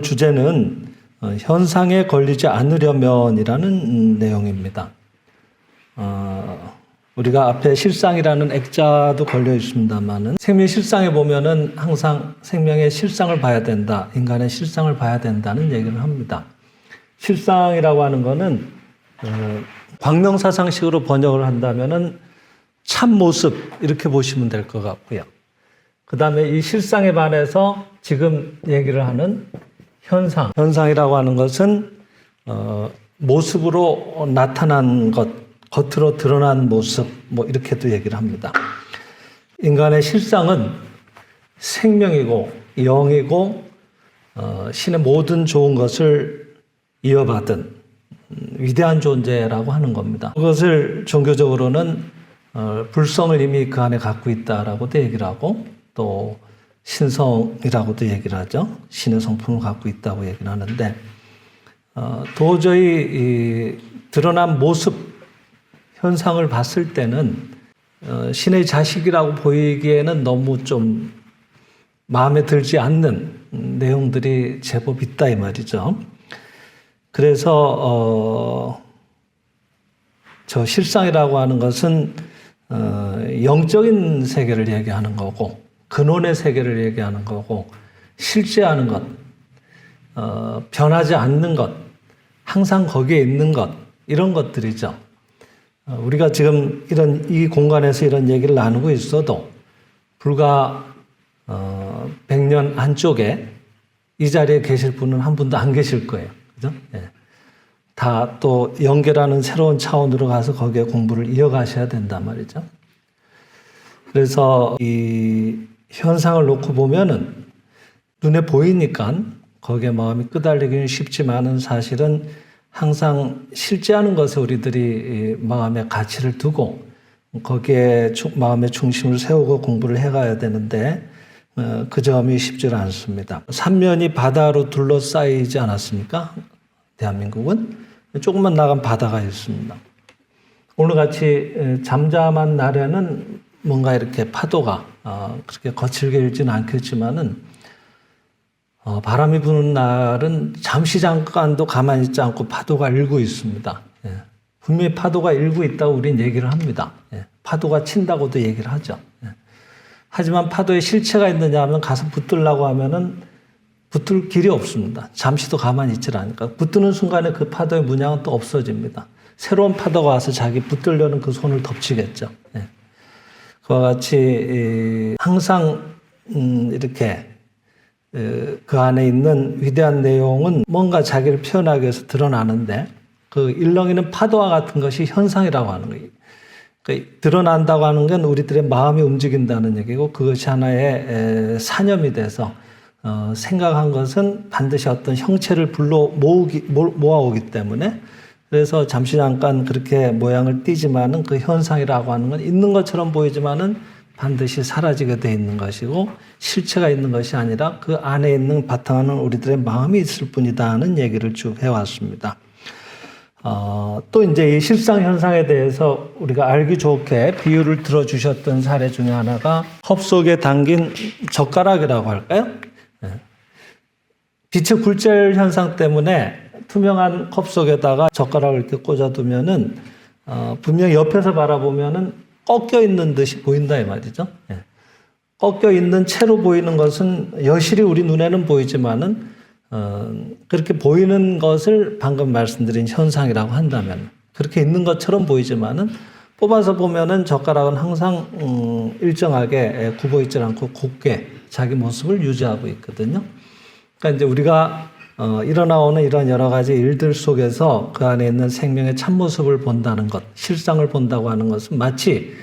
주제는 현상에 걸리지 않으려면이라는 내용입니다. 우리가 앞에 실상이라는 액자도 걸려 있습니다만은 생명 실상에 보면은 항상 생명의 실상을 봐야 된다, 인간의 실상을 봐야 된다는 얘기를 합니다. 실상이라고 하는 거는 광명사상식으로 번역을 한다면은 참 모습 이렇게 보시면 될 것 같고요. 그 다음에 이 실상에 반해서 지금 얘기를 하는 현상이라고 하는 것은 모습으로 나타난 것, 겉으로 드러난 모습, 뭐 이렇게도 얘기를 합니다. 인간의 실상은 생명이고 영이고 신의 모든 좋은 것을 이어받은 위대한 존재라고 하는 겁니다. 그것을 종교적으로는 불성을 이미 그 안에 갖고 있다라고도 얘기를 하고 또 신성이라고도 얘기를 하죠. 신의 성품을 갖고 있다고 얘기를 하는데 도저히 이 드러난 모습, 현상을 봤을 때는 신의 자식이라고 보이기에는 너무 좀 마음에 들지 않는 내용들이 제법 있다 이 말이죠. 그래서 저 실상이라고 하는 것은 영적인 세계를 얘기하는 거고 근원의 세계를 얘기하는 거고 실제하는 것, 변하지 않는 것, 항상 거기에 있는 것 이런 것들이죠. 우리가 지금 이 공간에서 이런 얘기를 나누고 있어도 불과 100년 안쪽에 이 자리에 계실 분은 한 분도 안 계실 거예요. 그죠? 예. 다 또 연결하는 새로운 차원으로 가서 거기에 공부를 이어가셔야 된단 말이죠. 그래서 이 현상을 놓고 보면은 눈에 보이니까 거기에 마음이 끄달리기는 쉽지만은 사실은 항상 실제하는 것에 우리들이 마음의 가치를 두고 거기에 마음의 중심을 세우고 공부를 해가야 되는데 그 점이 쉽지 않습니다. 삼면이 바다로 둘러싸이지 않았습니까? 대한민국은 조금만 나간 바다가 있습니다. 오늘같이 잠잠한 날에는 뭔가 이렇게 파도가 그렇게 거칠게 일지는 않겠지만은 바람이 부는 날은 잠시 잠깐도 가만히 있지 않고 파도가 일고 있습니다. 예. 분명히 파도가 일고 있다고 우리는 얘기를 합니다. 예. 파도가 친다고도 얘기를 하죠. 예. 하지만 파도에 실체가 있느냐 하면 가서 붙들려고 하면은 붙들 길이 없습니다. 잠시도 가만히 있질 않으니까. 붙드는 순간에 그 파도의 문양은 또 없어집니다. 새로운 파도가 와서 자기 붙들려는 그 손을 덮치겠죠. 예. 그와 같이 항상 이렇게 그 안에 있는 위대한 내용은 뭔가 자기를 표현하기 위해서 드러나는데 그 일렁이는 파도와 같은 것이 현상이라고 하는 거예요. 그러니까 드러난다고 하는 건 우리들의 마음이 움직인다는 얘기고 그것이 하나의 사념이 돼서 생각한 것은 반드시 어떤 형체를 모아오기 때문에 그래서 잠시 잠깐 그렇게 모양을 띠지만은 그 현상이라고 하는 건 있는 것처럼 보이지만은 반드시 사라지게 돼 있는 것이고 실체가 있는 것이 아니라 그 안에 있는 바탕에는 우리들의 마음이 있을 뿐이다 하는 얘기를 쭉 해왔습니다. 또 이제 이 실상 현상에 대해서 우리가 알기 좋게 비유를 들어주셨던 사례 중에 하나가 컵 속에 담긴 젓가락이라고 할까요? 빛의 굴절 현상 때문에 투명한 컵 속에다가 젓가락을 이렇게 꽂아두면은 분명히 옆에서 바라보면은 꺾여 있는 듯이 보인다 이 말이죠. 예. 꺾여 있는 채로 보이는 것은 여실히 우리 눈에는 보이지만은 그렇게 보이는 것을 방금 말씀드린 현상이라고 한다면 그렇게 있는 것처럼 보이지만은 뽑아서 보면은 젓가락은 항상 일정하게 굽어 있지 않고 곱게 자기 모습을 유지하고 있거든요. 그러니까 이제 우리가 일어나오는 이런 여러 가지 일들 속에서 그 안에 있는 생명의 참모습을 본다는 것, 실상을 본다고 하는 것은 마치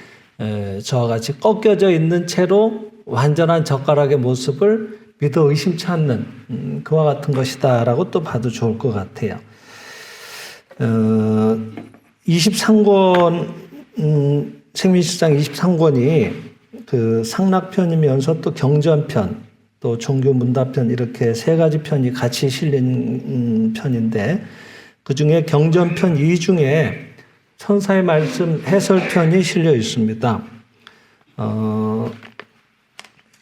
저와 같이 꺾여져 있는 채로 완전한 젓가락의 모습을 믿어 의심치 않는 그와 같은 것이다라고 또 봐도 좋을 것 같아요. 23권 생민실상 23권이 그 상락편이면서 또 경전편 또 종교문답편 이렇게 세 가지 편이 같이 실린 편인데 그중에 경전편 2중에 천사의 말씀 해설편이 실려 있습니다.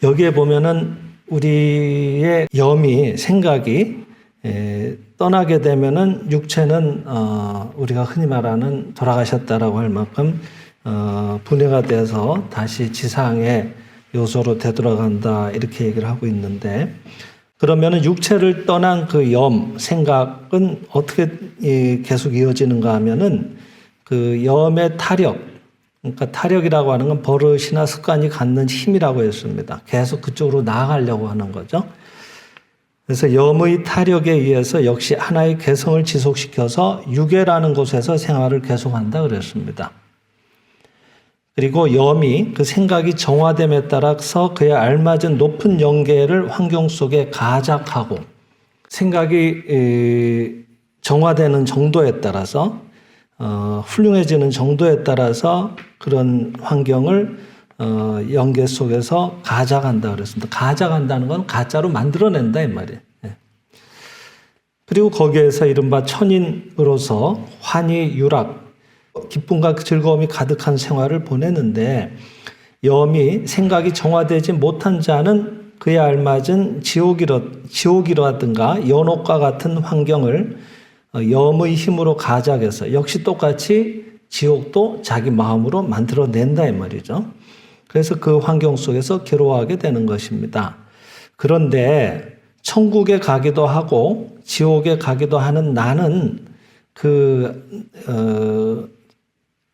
여기에 보면은 우리의 염이 생각이 떠나게 되면은 육체는 우리가 흔히 말하는 돌아가셨다라고 할 만큼 분해가 돼서 다시 지상의 요소로 되돌아간다 이렇게 얘기를 하고 있는데, 그러면은 육체를 떠난 그 생각은 어떻게 계속 이어지는가 하면은 그 염의 타력, 그러니까 타력이라고 하는 건 버릇이나 습관이 갖는 힘이라고 했습니다. 계속 그쪽으로 나아가려고 하는 거죠. 그래서 염의 타력에 의해서 역시 하나의 개성을 지속시켜서 유괴라는 곳에서 생활을 계속한다 그랬습니다. 그리고 염이 그 생각이 정화됨에 따라서 그에 알맞은 높은 영계를 환경 속에 가작하고, 생각이 정화되는 정도에 따라서 훌륭해지는 정도에 따라서 그런 환경을 영계 속에서 가작한다 그랬습니다. 가작한다는 건 가짜로 만들어낸다 이 말이에요. 그리고 거기에서 이른바 천인으로서 환희, 유락, 기쁨과 즐거움이 가득한 생활을 보내는데, 염이 생각이 정화되지 못한 자는 그에 알맞은 지옥이라든가 연옥과 같은 환경을 염의 힘으로 가작해서 역시 똑같이 지옥도 자기 마음으로 만들어낸다 이 말이죠. 그래서 그 환경 속에서 괴로워하게 되는 것입니다. 그런데 천국에 가기도 하고 지옥에 가기도 하는 나는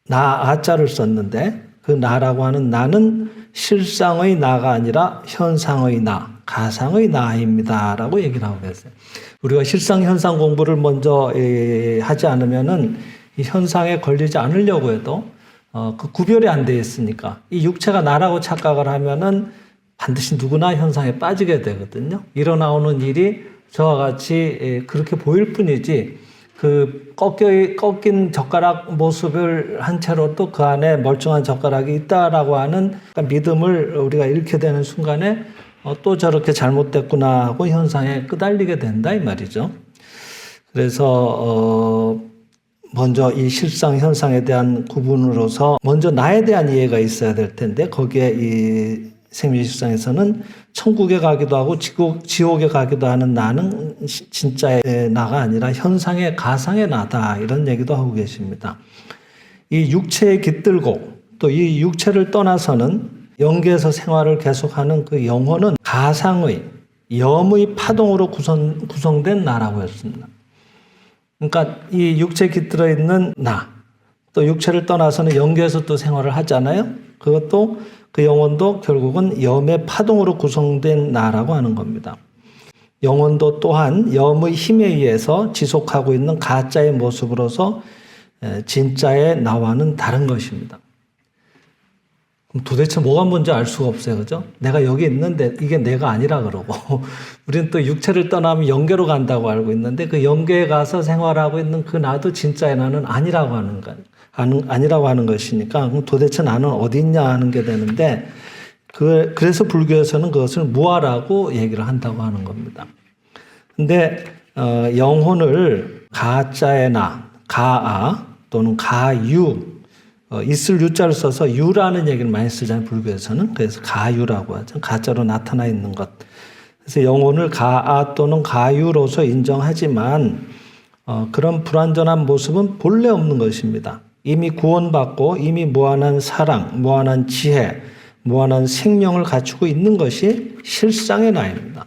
나 아자를 썼는데, 그 나라고 하는 나는 실상의 나가 아니라 현상의 나, 가상의 나입니다 라고 얘기를 하고 계세요. 우리가 실상 현상 공부를 먼저 하지 않으면은 이 현상에 걸리지 않으려고 해도 그 구별이 안 돼 있으니까, 이 육체가 나라고 착각을 하면은 반드시 누구나 현상에 빠지게 되거든요. 일어나오는 일이 저와 같이 그렇게 보일 뿐이지, 그 꺾인 젓가락 모습을 한 채로 또 그 안에 멀쩡한 젓가락이 있다라고 하는 믿음을 우리가 잃게 되는 순간에 또 저렇게 잘못됐구나 하고 현상에 끄달리게 된다 이 말이죠. 그래서 먼저 이 실상 현상에 대한 구분으로서 먼저 나에 대한 이해가 있어야 될 텐데, 거기에 이 생명실상에서는 천국에 가기도 하고 지옥에 가기도 하는 나는 진짜의 나가 아니라 현상의 가상의 나다 이런 얘기도 하고 계십니다. 이 육체에 깃들고 또 이 육체를 떠나서는 영계에서 생활을 계속하는 그 영혼은 가상의 염의 파동으로 구성된 나라고 했습니다. 그러니까 이 육체에 깃들어 있는 나, 또 육체를 떠나서는 영계에서 또 생활을 하잖아요. 그것도 그 영혼도 결국은 염의 파동으로 구성된 나라고 하는 겁니다. 영혼도 또한 염의 힘에 의해서 지속하고 있는 가짜의 모습으로서 진짜의 나와는 다른 것입니다. 그럼 도대체 뭐가 뭔지 알 수가 없어요. 그죠? 내가 여기 있는데 이게 내가 아니라 그러고, 우리는 또 육체를 떠나면 영계로 간다고 알고 있는데, 그 영계에 가서 생활하고 있는 그 나도 진짜의 나는 아니라고 하는 것이니까, 그럼 도대체 나는 어디 있냐 하는 게 되는데, 그래서 불교에서는 그것을 무아라고 얘기를 한다고 하는 겁니다. 근데 영혼을 가짜의 나, 가아 또는 가유, 있을 유자를 써서 유라는 얘기를 많이 쓰잖아요, 불교에서는. 그래서 가유라고 하죠. 가짜로 나타나 있는 것. 그래서 영혼을 가아 또는 가유로서 인정하지만 그런 불완전한 모습은 본래 없는 것입니다. 이미 구원받고 이미 무한한 사랑, 무한한 지혜, 무한한 생명을 갖추고 있는 것이 실상의 나입니다.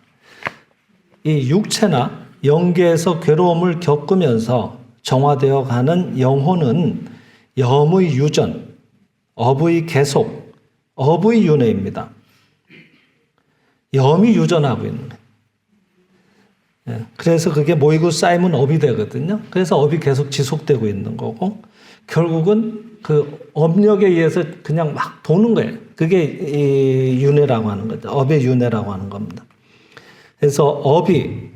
이 육체나 영계에서 괴로움을 겪으면서 정화되어 가는 영혼은 염의 유전, 업의 계속, 업의 윤회입니다. 염이 유전하고 있는 거예요. 그래서 그게 모이고 쌓이면 업이 되거든요. 그래서 업이 계속 지속되고 있는 거고, 결국은 그 업력에 의해서 그냥 막 도는 거예요. 그게 이 윤회라고 하는 거죠. 업의 윤회라고 하는 겁니다. 그래서 업이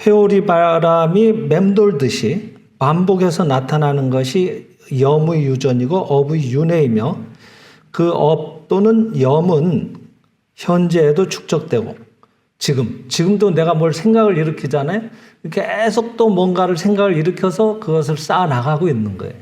회오리 바람이 맴돌듯이 반복해서 나타나는 것이 염의 유전이고 업의 윤회이며, 그 업 또는 염은 현재에도 축적되고 지금도 내가 뭘 생각을 일으키잖아요. 계속 또 뭔가를 생각을 일으켜서 그것을 쌓아나가고 있는 거예요.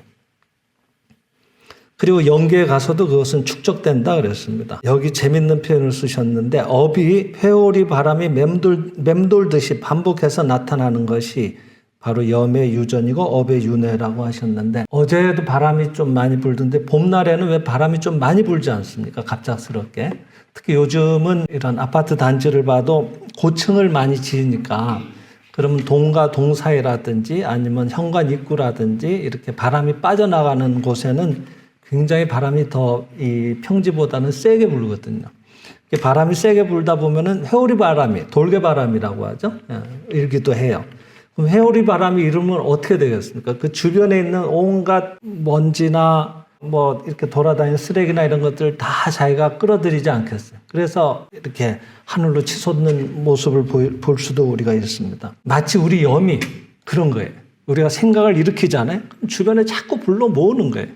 그리고 영계에 가서도 그것은 축적된다 그랬습니다. 여기 재밌는 표현을 쓰셨는데 업이 회오리 바람이 맴돌듯이 반복해서 나타나는 것이 바로 염의 유전이고 업의 윤회라고 하셨는데, 어제도 바람이 좀 많이 불던데 봄날에는 왜 바람이 좀 많이 불지 않습니까? 갑작스럽게. 특히 요즘은 이런 아파트 단지를 봐도 고층을 많이 지으니까 그러면 동과 동 사이라든지 아니면 현관 입구라든지 이렇게 바람이 빠져나가는 곳에는 굉장히 바람이 더 이 평지보다는 세게 불거든요. 바람이 세게 불다 보면은 회오리 바람이, 돌개 바람이라고 하죠. 일기도 해요. 그럼 회오리 바람이 일으면 어떻게 되겠습니까? 그 주변에 있는 온갖 먼지나 뭐 이렇게 돌아다니는 쓰레기나 이런 것들 다 자기가 끌어들이지 않겠어요. 그래서 이렇게 하늘로 치솟는 모습을 볼 수도 우리가 있습니다. 마치 우리 염이 그런 거예요. 우리가 생각을 일으키잖아요. 주변에 자꾸 불러 모으는 거예요.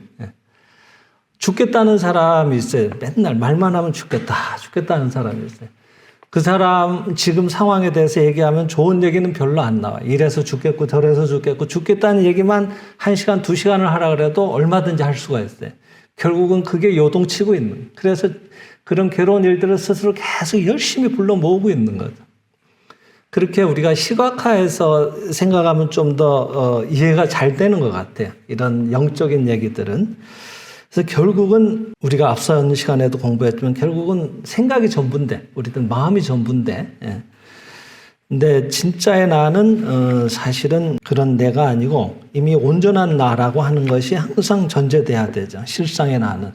죽겠다는 사람이 있어요. 맨날 말만 하면 죽겠다는 사람이 있어요. 그 사람 지금 상황에 대해서 얘기하면 좋은 얘기는 별로 안 나와. 이래서 죽겠고 저래서 죽겠고, 죽겠다는 얘기만 1시간, 2시간을 하라 그래도 얼마든지 할 수가 있어요. 결국은 그게 요동치고 있는. 그래서 그런 괴로운 일들을 스스로 계속 열심히 불러 모으고 있는 거죠. 그렇게 우리가 시각화해서 생각하면 좀 더 이해가 잘 되는 것 같아요. 이런 영적인 얘기들은. 그래서 결국은 우리가 앞선 시간에도 공부했지만 결국은 생각이 전부인데, 우리들 마음이 전부인데, 근데 진짜의 나는 사실은 그런 내가 아니고 이미 온전한 나라고 하는 것이 항상 전제돼야 되죠. 실상의 나는.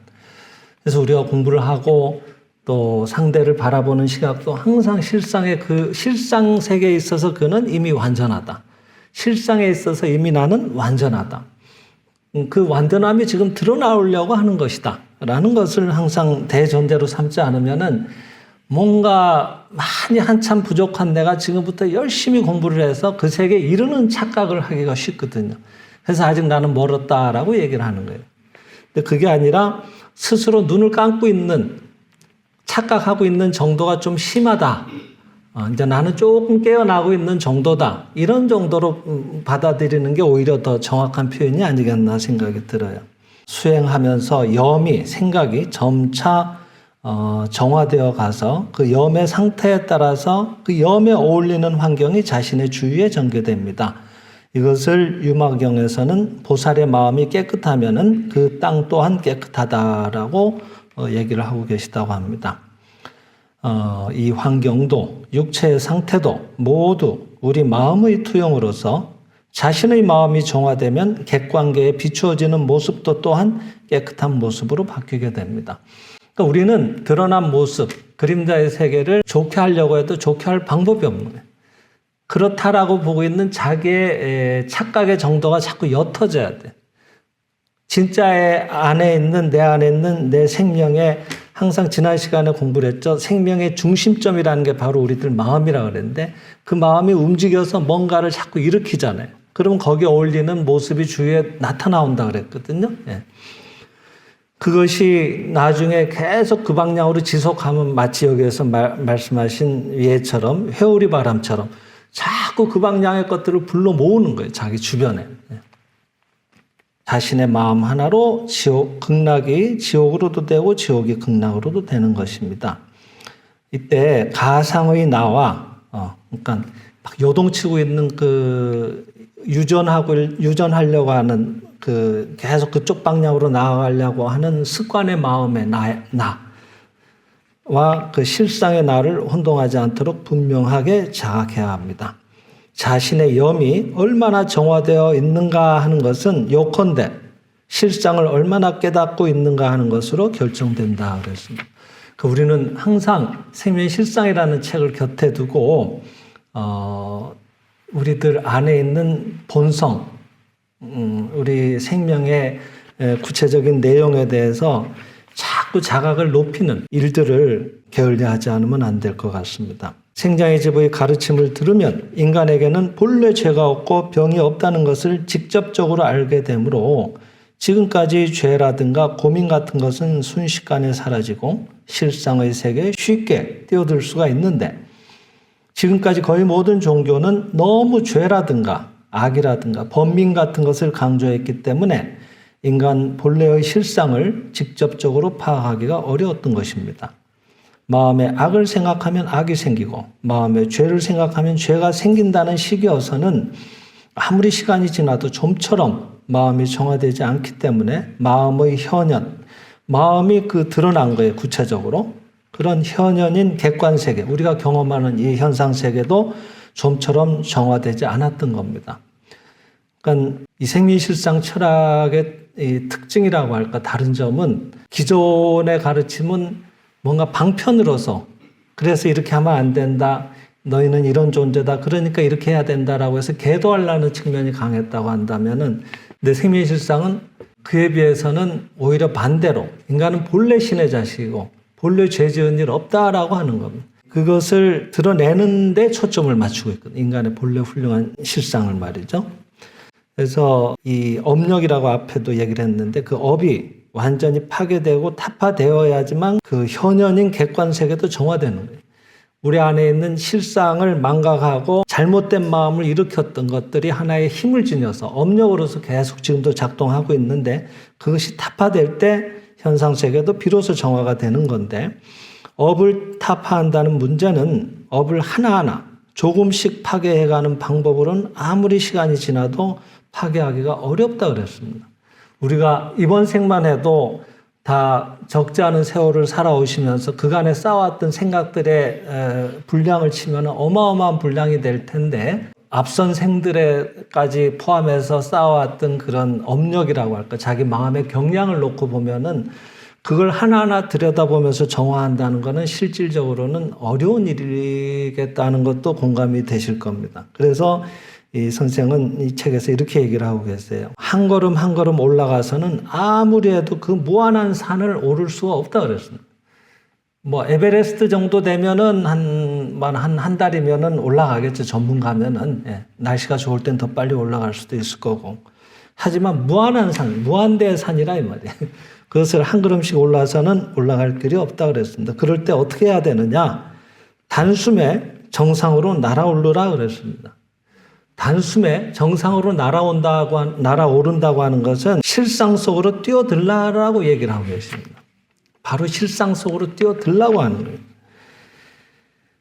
그래서 우리가 공부를 하고 또 상대를 바라보는 시각도 항상 실상의 그 실상 세계에 있어서 그는 이미 완전하다. 실상에 있어서 이미 나는 완전하다. 그 완전함이 지금 드러나오려고 하는 것이다 라는 것을 항상 대전제로 삼지 않으면은 뭔가 많이 한참 부족한 내가 지금부터 열심히 공부를 해서 그 세계에 이르는 착각을 하기가 쉽거든요. 그래서 아직 나는 멀었다라고 얘기를 하는 거예요. 근데 그게 아니라 스스로 눈을 감고 있는, 착각하고 있는 정도가 좀 심하다. 이제 나는 조금 깨어나고 있는 정도다. 이런 정도로 받아들이는 게 오히려 더 정확한 표현이 아니겠나 생각이 들어요. 수행하면서 염이, 생각이 점차 정화되어 가서 그 염의 상태에 따라서 그 염에 어울리는 환경이 자신의 주위에 전개됩니다. 이것을 유마경에서는 보살의 마음이 깨끗하면은 그 땅 또한 깨끗하다라고 얘기를 하고 계시다고 합니다. 이 환경도 육체의 상태도 모두 우리 마음의 투영으로서 자신의 마음이 정화되면 객관계에 비추어지는 모습도 또한 깨끗한 모습으로 바뀌게 됩니다. 그러니까 우리는 드러난 모습, 그림자의 세계를 좋게 하려고 해도 좋게 할 방법이 없는 거예요. 그렇다라고 보고 있는 자기의 착각의 정도가 자꾸 옅어져야 돼. 진짜의 안에 있는, 내 안에 있는 내 생명의, 항상 지난 시간에 공부를 했죠. 생명의 중심점이라는 게 바로 우리들 마음이라고 그랬는데 그 마음이 움직여서 뭔가를 자꾸 일으키잖아요. 그러면 거기에 어울리는 모습이 주위에 나타나온다 그랬거든요. 예. 그것이 나중에 계속 그 방향으로 지속하면 마치 여기에서 말씀하신 예처럼 회오리 바람처럼 자꾸 그 방향의 것들을 불러 모으는 거예요. 자기 주변에. 예. 자신의 마음 하나로 극락이 지옥으로도 되고 지옥이 극락으로도 되는 것입니다. 이때 가상의 나와 그러니까 막 요동치고 있는 그 유전하려고 하는 그 계속 그쪽 방향으로 나아가려고 하는 습관의 마음의 나와 그 실상의 나를 혼동하지 않도록 분명하게 자각해야 합니다. 자신의 염이 얼마나 정화되어 있는가 하는 것은 요컨대 실상을 얼마나 깨닫고 있는가 하는 것으로 결정된다 그랬습니다. 우리는 항상 생명의 실상이라는 책을 곁에 두고 우리들 안에 있는 본성, 우리 생명의 구체적인 내용에 대해서 자꾸 자각을 높이는 일들을 게을리하지 않으면 안 될 것 같습니다. 생장의 집의 가르침을 들으면 인간에게는 본래 죄가 없고 병이 없다는 것을 직접적으로 알게 되므로 지금까지 죄라든가 고민 같은 것은 순식간에 사라지고 실상의 세계에 쉽게 뛰어들 수가 있는데 지금까지 거의 모든 종교는 너무 죄라든가 악이라든가 번민 같은 것을 강조했기 때문에 인간 본래의 실상을 직접적으로 파악하기가 어려웠던 것입니다. 마음에 악을 생각하면 악이 생기고 마음에 죄를 생각하면 죄가 생긴다는 식이어서는 아무리 시간이 지나도 좀처럼 마음이 정화되지 않기 때문에 마음의 현현, 마음이 드러난 거예요. 구체적으로. 그런 현현인 객관세계, 우리가 경험하는 이 현상세계도 좀처럼 정화되지 않았던 겁니다. 그러니까 이 생리실상 철학의 이 특징이라고 할까, 다른 점은 기존의 가르침은 뭔가 방편으로서 그래서 이렇게 하면 안 된다, 너희는 이런 존재다, 그러니까 이렇게 해야 된다라고 해서 계도하려는 측면이 강했다고 한다면은, 근데 생리실상은 그에 비해서는 오히려 반대로 인간은 본래 신의 자식이고 본래 죄 지은 일 없다라고 하는 겁니다. 그것을 드러내는 데 초점을 맞추고 있거든요. 인간의 본래 훌륭한 실상을 말이죠. 그래서 이 업력이라고 앞에도 얘기를 했는데, 그 업이 완전히 파괴되고 타파되어야지만 그 현현인 객관세계도 정화되는 거예요. 우리 안에 있는 실상을 망각하고 잘못된 마음을 일으켰던 것들이 하나의 힘을 지녀서 업력으로서 계속 지금도 작동하고 있는데, 그것이 타파될 때 현상세계도 비로소 정화가 되는 건데, 업을 타파한다는 문제는 업을 하나하나 조금씩 파괴해가는 방법으로는 아무리 시간이 지나도 파괴하기가 어렵다 그랬습니다. 우리가 이번 생만 해도 다 적지 않은 세월을 살아오시면서 그간에 쌓아왔던 생각들의 분량을 치면 어마어마한 분량이 될 텐데, 앞선 생들에까지 포함해서 쌓아왔던 그런 업력이라고 할까, 자기 마음의 경량을 놓고 보면은 그걸 하나하나 들여다보면서 정화한다는 것은 실질적으로는 어려운 일이겠다는 것도 공감이 되실 겁니다. 그래서 이 선생은 이 책에서 이렇게 얘기를 하고 계세요. 한 걸음 한 걸음 올라가서는 아무리 해도 그 무한한 산을 오를 수가 없다 그랬습니다. 뭐 에베레스트 정도 되면은 한 달이면은 올라가겠죠. 전문가면은. 예. 날씨가 좋을 땐 더 빨리 올라갈 수도 있을 거고. 하지만 무한한 산, 무한대의 산이라 이 말이에요. 그것을 한 걸음씩 올라서는 올라갈 길이 없다 그랬습니다. 그럴 때 어떻게 해야 되느냐? 단숨에 정상으로 날아오르라 그랬습니다. 단숨에 정상으로 날아오른다고 하는 것은 실상 속으로 뛰어들라라고 얘기를 하고 계십니다. 바로 실상 속으로 뛰어들라고 하는 거예요.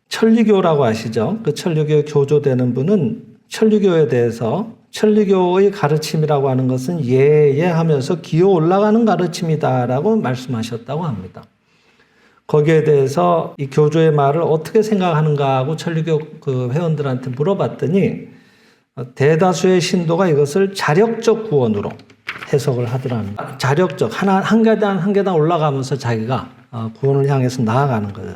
천리교라고 아시죠? 그 천리교에 교조되는 분은 천리교에 대해서 천리교의 가르침이라고 하는 것은 예하면서 기어 올라가는 가르침이다라고 말씀하셨다고 합니다. 거기에 대해서 이 교조의 말을 어떻게 생각하는가 하고 천리교 그 회원들한테 물어봤더니 대다수의 신도가 이것을 자력적 구원으로 해석을 하더라는 거예요. 자력적, 한 계단 한 계단 올라가면서 자기가 구원을 향해서 나아가는 거예요.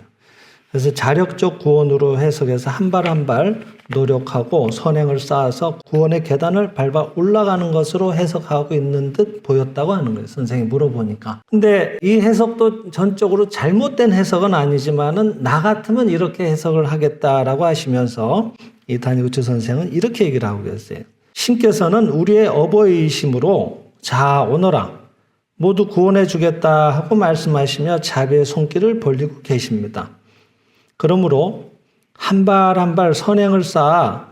그래서 자력적 구원으로 해석해서 한 발 한 발 노력하고 선행을 쌓아서 구원의 계단을 밟아 올라가는 것으로 해석하고 있는 듯 보였다고 하는 거예요. 선생님이 물어보니까. 근데 이 해석도 전적으로 잘못된 해석은 아니지만은 나 같으면 이렇게 해석을 하겠다라고 하시면서 이 다니구치 선생은 이렇게 얘기를 하고 계세요. 신께서는 우리의 어버이이심으로 자 오너라 모두 구원해 주겠다 하고 말씀하시며 자비의 손길을 벌리고 계십니다. 그러므로 한 발 한 발 선행을 쌓아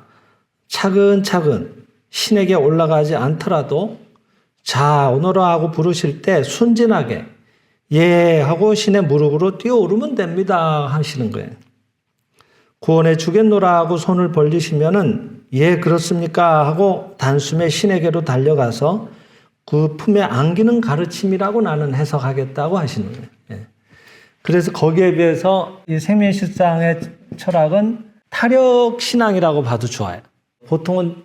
차근차근 신에게 올라가지 않더라도 자 오너라 하고 부르실 때 순진하게 예 하고 신의 무릎으로 뛰어오르면 됩니다 하시는 거예요. 구원해 주겠노라 하고 손을 벌리시면은 예 그렇습니까 하고 단숨에 신에게로 달려가서 그 품에 안기는 가르침이라고 나는 해석하겠다고 하시는 거예요. 예. 그래서 거기에 비해서 이 생명실상의 철학은 타력신앙이라고 봐도 좋아요. 보통은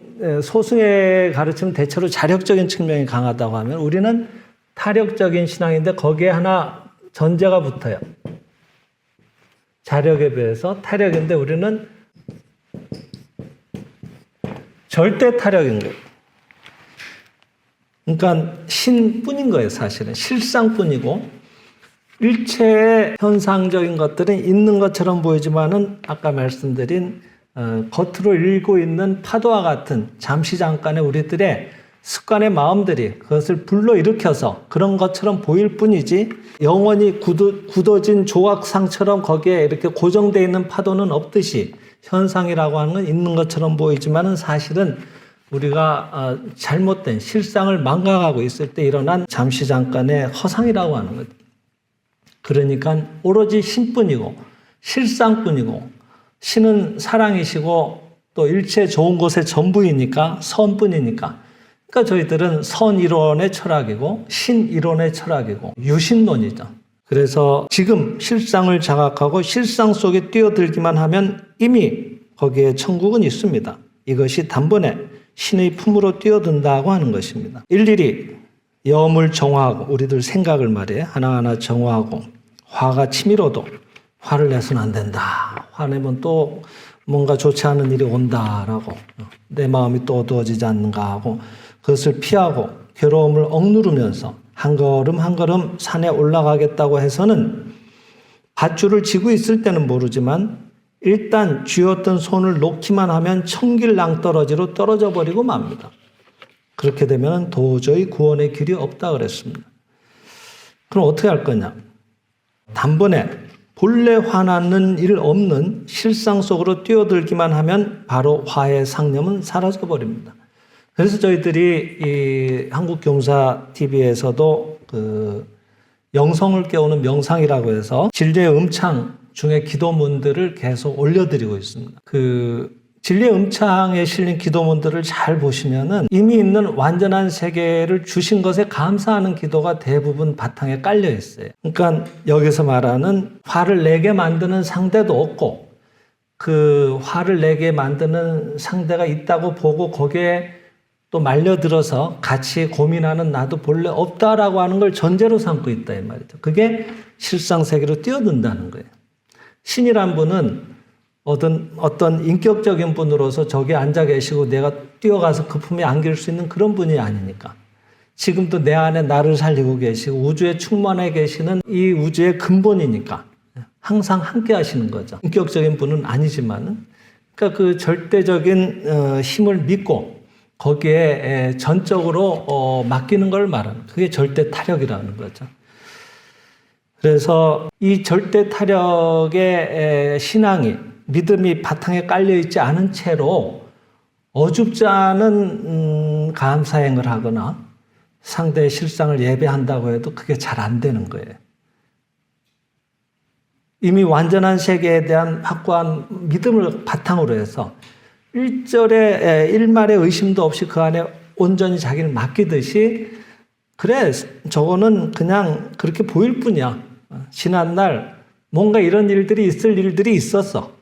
소승의 가르침은 대체로 자력적인 측면이 강하다고 하면 우리는 타력적인 신앙인데 거기에 하나 전제가 붙어요. 자력에 비해서 타력인데 우리는 절대 타력인 거예요. 그러니까 신뿐인 거예요, 사실은. 실상뿐이고 일체의 현상적인 것들은 있는 것처럼 보이지만은 아까 말씀드린 겉으로 일고 있는 파도와 같은 잠시 잠깐의 우리들의 습관의 마음들이 그것을 불러일으켜서 그런 것처럼 보일 뿐이지 영원히 굳어진 조각상처럼 거기에 이렇게 고정되어 있는 파도는 없듯이 현상이라고 하는 건 있는 것처럼 보이지만은 사실은 우리가 잘못된 실상을 망각하고 있을 때 일어난 잠시 잠깐의 허상이라고 하는 거죠. 그러니까 오로지 신뿐이고 실상뿐이고 신은 사랑이시고 또 일체 좋은 것의 전부이니까 선뿐이니까 그러니까 저희들은 선이론의 철학이고 신이론의 철학이고 유신론이죠. 그래서 지금 실상을 자각하고 실상 속에 뛰어들기만 하면 이미 거기에 천국은 있습니다. 이것이 단번에 신의 품으로 뛰어든다고 하는 것입니다. 일일이 염을 정화하고 우리들 생각을 말이에요. 하나하나 정화하고 화가 치밀어도 화를 내서는 안 된다. 화내면 또 뭔가 좋지 않은 일이 온다라고 내 마음이 또 어두워지지 않는가 하고 그것을 피하고 괴로움을 억누르면서 한 걸음 한 걸음 산에 올라가겠다고 해서는 밧줄을 쥐고 있을 때는 모르지만 일단 쥐었던 손을 놓기만 하면 천길낭떠러지로 떨어져 버리고 맙니다. 그렇게 되면 도저히 구원의 길이 없다 그랬습니다. 그럼 어떻게 할 거냐? 단번에 본래 화나는 일 없는 실상 속으로 뛰어들기만 하면 바로 화의 상념은 사라져 버립니다. 그래서 저희들이 이 한국교무사 TV에서도 그 영성을 깨우는 명상이라고 해서 진리의 음창 중에 기도문들을 계속 올려드리고 있습니다. 그 진리의 음창에 실린 기도문들을 잘 보시면은 이미 있는 완전한 세계를 주신 것에 감사하는 기도가 대부분 바탕에 깔려 있어요. 그러니까 여기서 말하는 화를 내게 만드는 상대도 없고 그 화를 내게 만드는 상대가 있다고 보고 거기에 또 말려들어서 같이 고민하는 나도 본래 없다라고 하는 걸 전제로 삼고 있다 이 말이죠. 그게 실상세계로 뛰어든다는 거예요. 신이란 분은 어떤 인격적인 분으로서 저기 앉아 계시고 내가 뛰어가서 그 품에 안길 수 있는 그런 분이 아니니까. 지금도 내 안에 나를 살리고 계시고 우주에 충만해 계시는 이 우주의 근본이니까 항상 함께 하시는 거죠. 인격적인 분은 아니지만은. 그러니까 그 절대적인 힘을 믿고 거기에 전적으로 맡기는 걸 말하는 그게 절대 타력이라는 거죠. 그래서 이 절대 타력의 신앙이 믿음이 바탕에 깔려있지 않은 채로 어줍지 않은 감사행을 하거나 상대의 실상을 예배한다고 해도 그게 잘 안 되는 거예요. 이미 완전한 세계에 대한 확고한 믿음을 바탕으로 해서 일절의 일말의 의심도 없이 그 안에 온전히 자기를 맡기듯이 그래 저거는 그냥 그렇게 보일 뿐이야. 지난날 뭔가 이런 일들이 있을 일들이 있었어.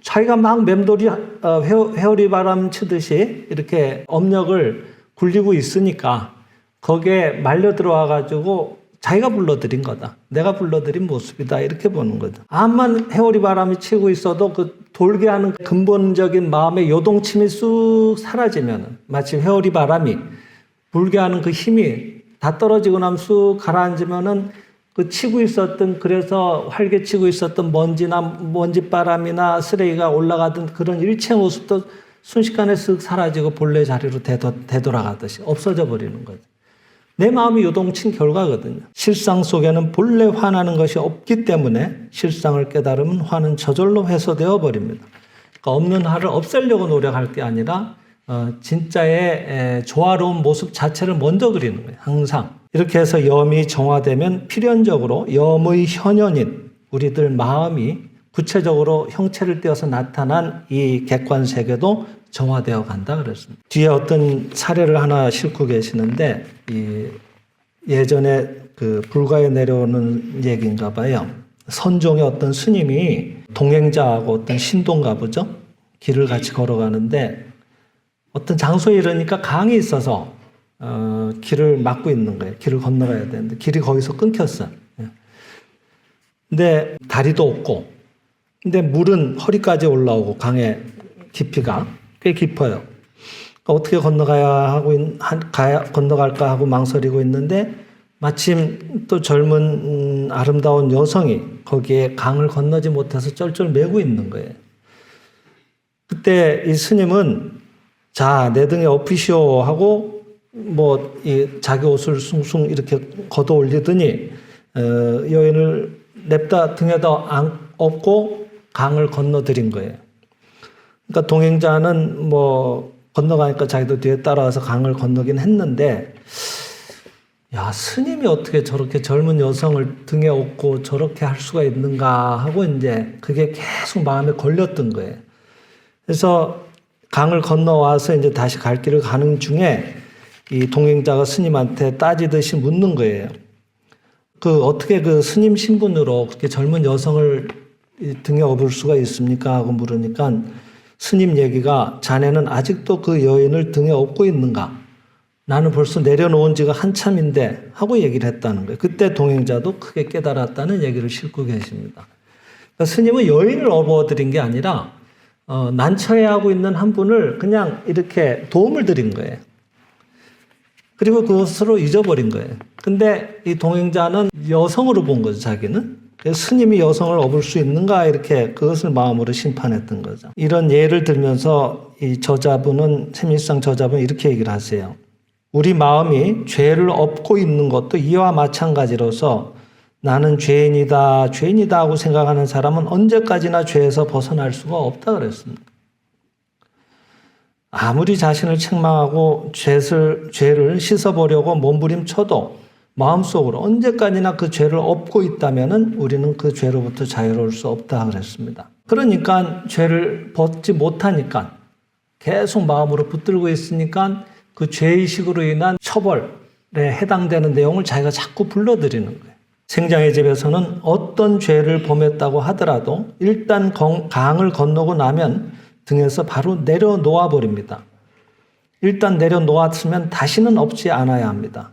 자기가 막 맴돌이 회오리 바람 치듯이 이렇게 업력을 굴리고 있으니까 거기에 말려 들어와 가지고 자기가 불러들인 거다. 내가 불러들인 모습이다. 이렇게 보는 거죠. 암만 회오리 바람이 치고 있어도 그 돌게 하는 근본적인 마음의 요동침이 쑥 사라지면 마치 회오리 바람이 불게 하는 그 힘이 다 떨어지고 나면 쑥 가라앉으면은 그 치고 있었던 그래서 활개치고 있었던 먼지바람이나 쓰레기가 올라가던 그런 일체 모습도 순식간에 쓱 사라지고 본래 자리로 되돌아가듯이 없어져 버리는 거죠. 내 마음이 요동친 결과거든요. 실상 속에는 본래 화나는 것이 없기 때문에 실상을 깨달으면 화는 저절로 해소되어 버립니다. 그러니까 없는 화를 없애려고 노력할 게 아니라 진짜의 조화로운 모습 자체를 먼저 그리는 거예요. 항상. 이렇게 해서 염이 정화되면 필연적으로 염의 현현인 우리들 마음이 구체적으로 형체를 띄어서 나타난 이 객관세계도 정화되어 간다 그랬습니다. 뒤에 어떤 사례를 하나 싣고 계시는데 예전에 그 불가에 내려오는 얘기인가 봐요. 선종의 어떤 스님이 동행자하고 어떤 신도인가 보죠. 길을 같이 걸어가는데 어떤 장소에 이르니까 강이 있어서 길을 막고 있는 거예요. 길을 건너가야 되는데 길이 거기서 끊겼어요. 근데 다리도 없고 근데 물은 허리까지 올라오고 강의 깊이가 꽤 깊어요. 그러니까 어떻게 건너갈까 하고 망설이고 있는데 마침 또 젊은 아름다운 여성이 거기에 강을 건너지 못해서 쩔쩔 매고 있는 거예요. 그때 이 스님은 자, 내 등에 업히시오 하고 자기 옷을 숭숭 이렇게 걷어 올리더니 여인을 냅다 등에다 업고 강을 건너들인 거예요. 그러니까 동행자는 건너가니까 자기도 뒤에 따라와서 강을 건너긴 했는데, 야, 스님이 어떻게 저렇게 젊은 여성을 등에 업고 저렇게 할 수가 있는가 하고 이제 그게 계속 마음에 걸렸던 거예요. 그래서 강을 건너와서 이제 다시 갈 길을 가는 중에 이 동행자가 스님한테 따지듯이 묻는 거예요. 어떻게 그 스님 신분으로 그렇게 젊은 여성을 등에 업을 수가 있습니까? 하고 물으니까 스님 얘기가, 자네는 아직도 그 여인을 등에 업고 있는가? 나는 벌써 내려놓은 지가 한참인데 하고 얘기를 했다는 거예요. 그때 동행자도 크게 깨달았다는 얘기를 싣고 계십니다. 그러니까 스님은 여인을 업어드린 게 아니라 난처해하고 있는 한 분을 그냥 이렇게 도움을 드린 거예요. 그리고 그것으로 잊어버린 거예요. 근데 이 동행자는 여성으로 본 거죠, 자기는. 그래서 스님이 여성을 업을 수 있는가 이렇게 그것을 마음으로 심판했던 거죠. 이런 예를 들면서 이 저자분은, 샘일상 저자분은 이렇게 얘기를 하세요. 우리 마음이 죄를 업고 있는 것도 이와 마찬가지로서 나는 죄인이다, 죄인이다 하고 생각하는 사람은 언제까지나 죄에서 벗어날 수가 없다 그랬습니다. 아무리 자신을 책망하고 죄를 씻어보려고 몸부림쳐도 마음속으로 언제까지나 그 죄를 업고 있다면 우리는 그 죄로부터 자유로울 수 없다 그랬습니다. 그러니까 죄를 벗지 못하니까 계속 마음으로 붙들고 있으니까 그 죄의식으로 인한 처벌에 해당되는 내용을 자기가 자꾸 불러들이는 거예요. 생장의 집에서는 어떤 죄를 범했다고 하더라도 일단 강을 건너고 나면 등에서 바로 내려놓아 버립니다. 일단 내려놓았으면 다시는 업지 않아야 합니다.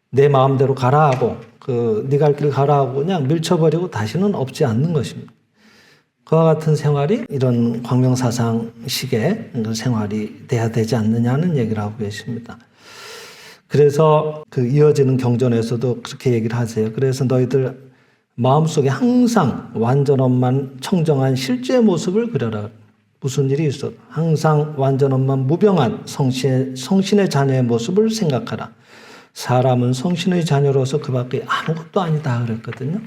내 마음대로 가라 하고 네 갈 길 가라 하고 그냥 밀쳐버리고 다시는 업지 않는 것입니다. 그와 같은 생활이 이런 광명사상식의 생활이 돼야 되지 않느냐는 얘기를 하고 계십니다. 그래서 이어지는 경전에서도 그렇게 얘기를 하세요. 그래서 너희들 마음속에 항상 완전엄만 청정한 실제 모습을 그려라. 무슨 일이 있어도 항상 완전엄만 무병한 성신의 자녀의 모습을 생각하라. 사람은 성신의 자녀로서 그 밖에 아무것도 아니다 그랬거든요.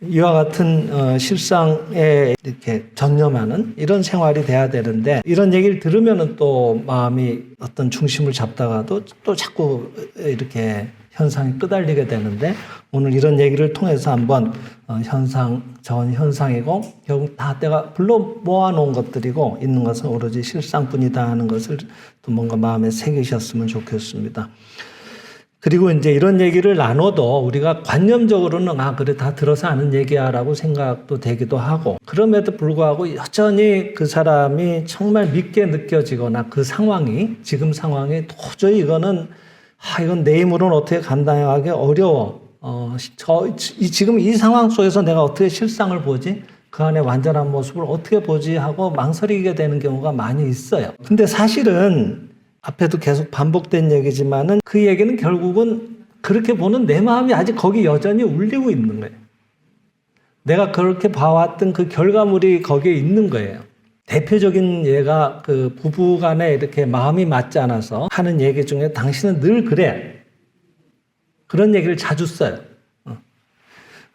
이와 같은 실상에 이렇게 전념하는 이런 생활이 돼야 되는데, 이런 얘기를 들으면은 또 마음이 어떤 중심을 잡다가도 또 자꾸 이렇게 현상이 끄달리게 되는데, 오늘 이런 얘기를 통해서 한번 전 현상이고 결국 다 내가 불러 모아놓은 것들이고 있는 것은 오로지 실상뿐이다 하는 것을 또 뭔가 마음에 새기셨으면 좋겠습니다. 그리고 이제 이런 얘기를 나눠도 우리가 관념적으로는 그래 다 들어서 아는 얘기야 라고 생각도 되기도 하고, 그럼에도 불구하고 여전히 그 사람이 정말 믿게 느껴지거나 그 상황이, 지금 상황이 도저히 이건 내 힘으로는 어떻게 감당하기 어려워. 지금 이 상황 속에서 내가 어떻게 실상을 보지? 그 안에 완전한 모습을 어떻게 보지? 하고 망설이게 되는 경우가 많이 있어요. 근데 사실은 앞에도 계속 반복된 얘기지만은 그 얘기는 결국은 그렇게 보는 내 마음이 아직 거기 여전히 울리고 있는 거예요. 내가 그렇게 봐왔던 그 결과물이 거기에 있는 거예요. 대표적인 예가 부부 간에 이렇게 마음이 맞지 않아서 하는 얘기 중에 당신은 늘 그래. 그런 얘기를 자주 써요.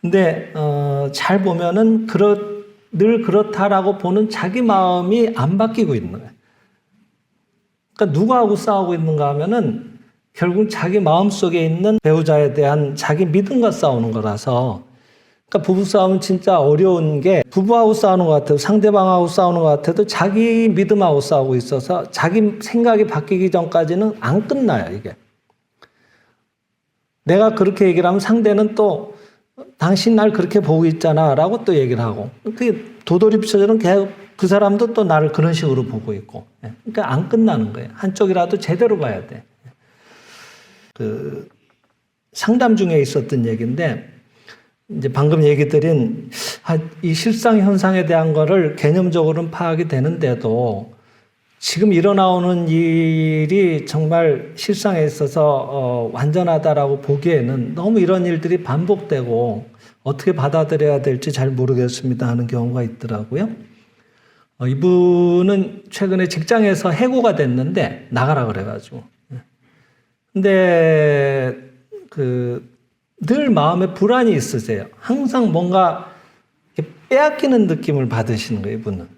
근데 잘 보면은 늘 그렇다라고 보는 자기 마음이 안 바뀌고 있는 거예요. 그러니까 누구하고 싸우고 있는가 하면은 결국 자기 마음속에 있는 배우자에 대한 자기 믿음과 싸우는 거라서, 그러니까 부부싸움은 진짜 어려운 게, 부부하고 싸우는 것 같아도 상대방하고 싸우는 것 같아도 자기 믿음하고 싸우고 있어서 자기 생각이 바뀌기 전까지는 안 끝나요, 이게. 내가 그렇게 얘기를 하면 상대는 또 당신 날 그렇게 보고 있잖아 라고 또 얘기를 하고, 그게 도돌이표처럼 계속 그 사람도 또 나를 그런 식으로 보고 있고, 그러니까 안 끝나는 거예요. 한쪽이라도 제대로 봐야 돼. 상담 중에 있었던 얘기인데, 이제 방금 얘기 드린 이 실상 현상에 대한 거를 개념적으로는 파악이 되는데도 지금 일어나오는 일이 정말 실상에 있어서 완전하다라고 보기에는 너무 이런 일들이 반복되고 어떻게 받아들여야 될지 잘 모르겠습니다 하는 경우가 있더라고요. 이분은 최근에 직장에서 해고가 됐는데 나가라 그래가지고. 근데 늘 마음에 불안이 있으세요. 항상 뭔가 빼앗기는 느낌을 받으시는 거예요, 이분은.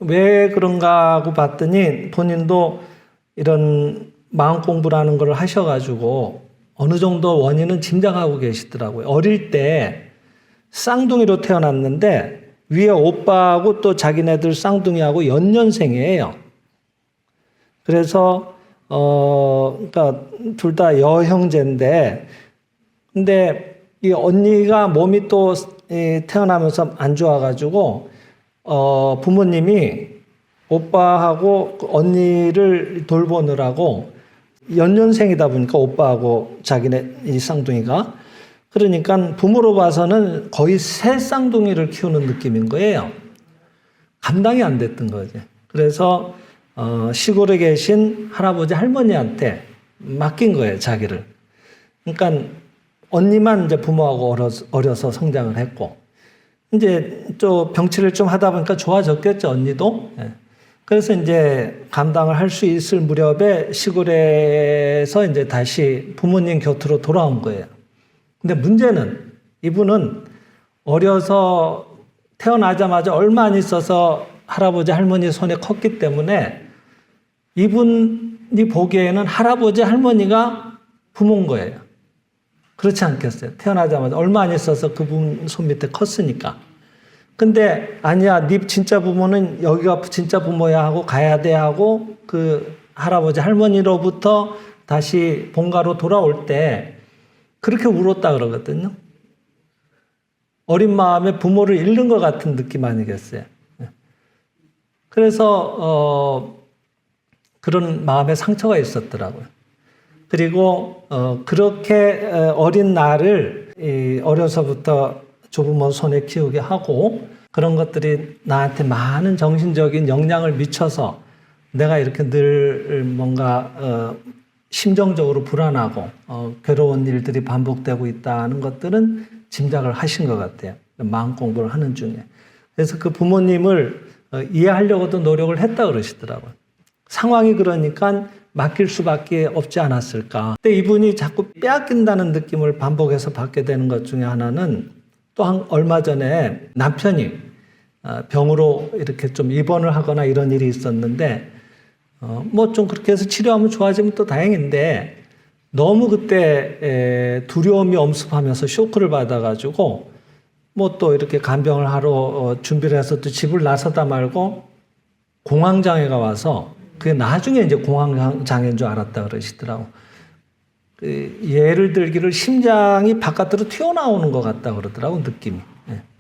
왜 그런가 하고 봤더니 본인도 이런 마음 공부라는 걸 하셔가지고 어느 정도 원인은 짐작하고 계시더라고요. 어릴 때 쌍둥이로 태어났는데 위에 오빠하고 또 자기네들 쌍둥이하고 연년생이에요. 그래서 그러니까 둘 다 여형제인데, 근데 이 언니가 몸이 또 태어나면서 안 좋아가지고 부모님이 오빠하고 언니를 돌보느라고 연년생이다 보니까 오빠하고 자기네 이 쌍둥이가 그러니까 부모로 봐서는 거의 새 쌍둥이를 키우는 느낌인 거예요. 감당이 안 됐던 거죠. 그래서 시골에 계신 할아버지 할머니한테 맡긴 거예요, 자기를. 그러니까 언니만 이제 부모하고 어려서 성장을 했고, 이제 또 병치를 좀 하다 보니까 좋아졌겠죠, 언니도. 예. 그래서 이제 감당을 할 수 있을 무렵에 시골에서 이제 다시 부모님 곁으로 돌아온 거예요. 근데 문제는 이분은 어려서 태어나자마자 얼마 안 있어서 할아버지 할머니 손에 컸기 때문에 이분이 보기에는 할아버지 할머니가 부모인 거예요. 그렇지 않겠어요? 태어나자마자 얼마 안 있어서 그분 손 밑에 컸으니까. 근데 아니야, 네 진짜 부모는 여기가 진짜 부모야 하고 가야 돼 하고 그 할아버지 할머니로부터 다시 본가로 돌아올 때 그렇게 울었다 그러거든요. 어린 마음에 부모를 잃는 것 같은 느낌 아니겠어요? 그래서 그런 마음에 상처가 있었더라고요. 그리고 그렇게 어린 나를 어려서부터 조부모 손에 키우게 하고 그런 것들이 나한테 많은 정신적인 영향을 미쳐서 내가 이렇게 늘 뭔가 심정적으로 불안하고 괴로운 일들이 반복되고 있다는 것들은 짐작을 하신 것 같아요. 마음 공부를 하는 중에. 그래서 그 부모님을 이해하려고도 노력을 했다 그러시더라고요. 상황이 그러니까 맡길 수밖에 없지 않았을까. 근데 이분이 자꾸 빼앗긴다는 느낌을 반복해서 받게 되는 것 중에 하나는 또 얼마 전에 남편이 병으로 이렇게 좀 입원을 하거나 이런 일이 있었는데 뭐 좀 그렇게 해서 치료하면 좋아지면 또 다행인데 너무 그때 두려움이 엄습하면서 쇼크를 받아가지고 뭐 또 이렇게 간병을 하러 준비를 해서 또 집을 나서다 말고 공황장애가 와서 그게 나중에 이제 공황장애인 줄 알았다 그러시더라고. 예를 들기를 심장이 바깥으로 튀어나오는 것 같다 그러더라고, 느낌이.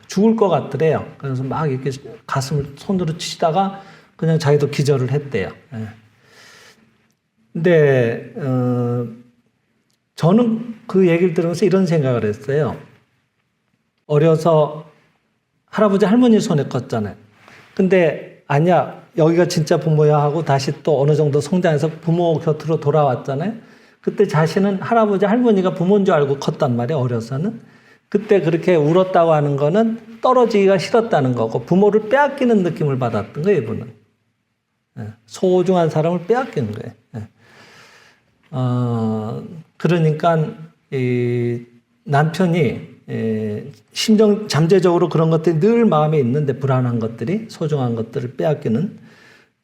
죽을 것 같더래요. 그래서 막 이렇게 가슴을 손으로 치다가 그냥 자기도 기절을 했대요. 근데 저는 그 얘기를 들으면서 이런 생각을 했어요. 어려서 할아버지 할머니 손에 컸잖아요. 근데 아니야, 여기가 진짜 부모야 하고 다시 또 어느 정도 성장해서 부모 곁으로 돌아왔잖아요. 그때 자신은 할아버지 할머니가 부모인 줄 알고 컸단 말이에요, 어려서는. 그때 그렇게 울었다고 하는 거는 떨어지기가 싫었다는 거고 부모를 빼앗기는 느낌을 받았던 거예요, 이분은. 소중한 사람을 빼앗기는 거예요. 그러니까 이 남편이 심정 잠재적으로 그런 것들이 늘 마음에 있는데 불안한 것들이 소중한 것들을 빼앗기는.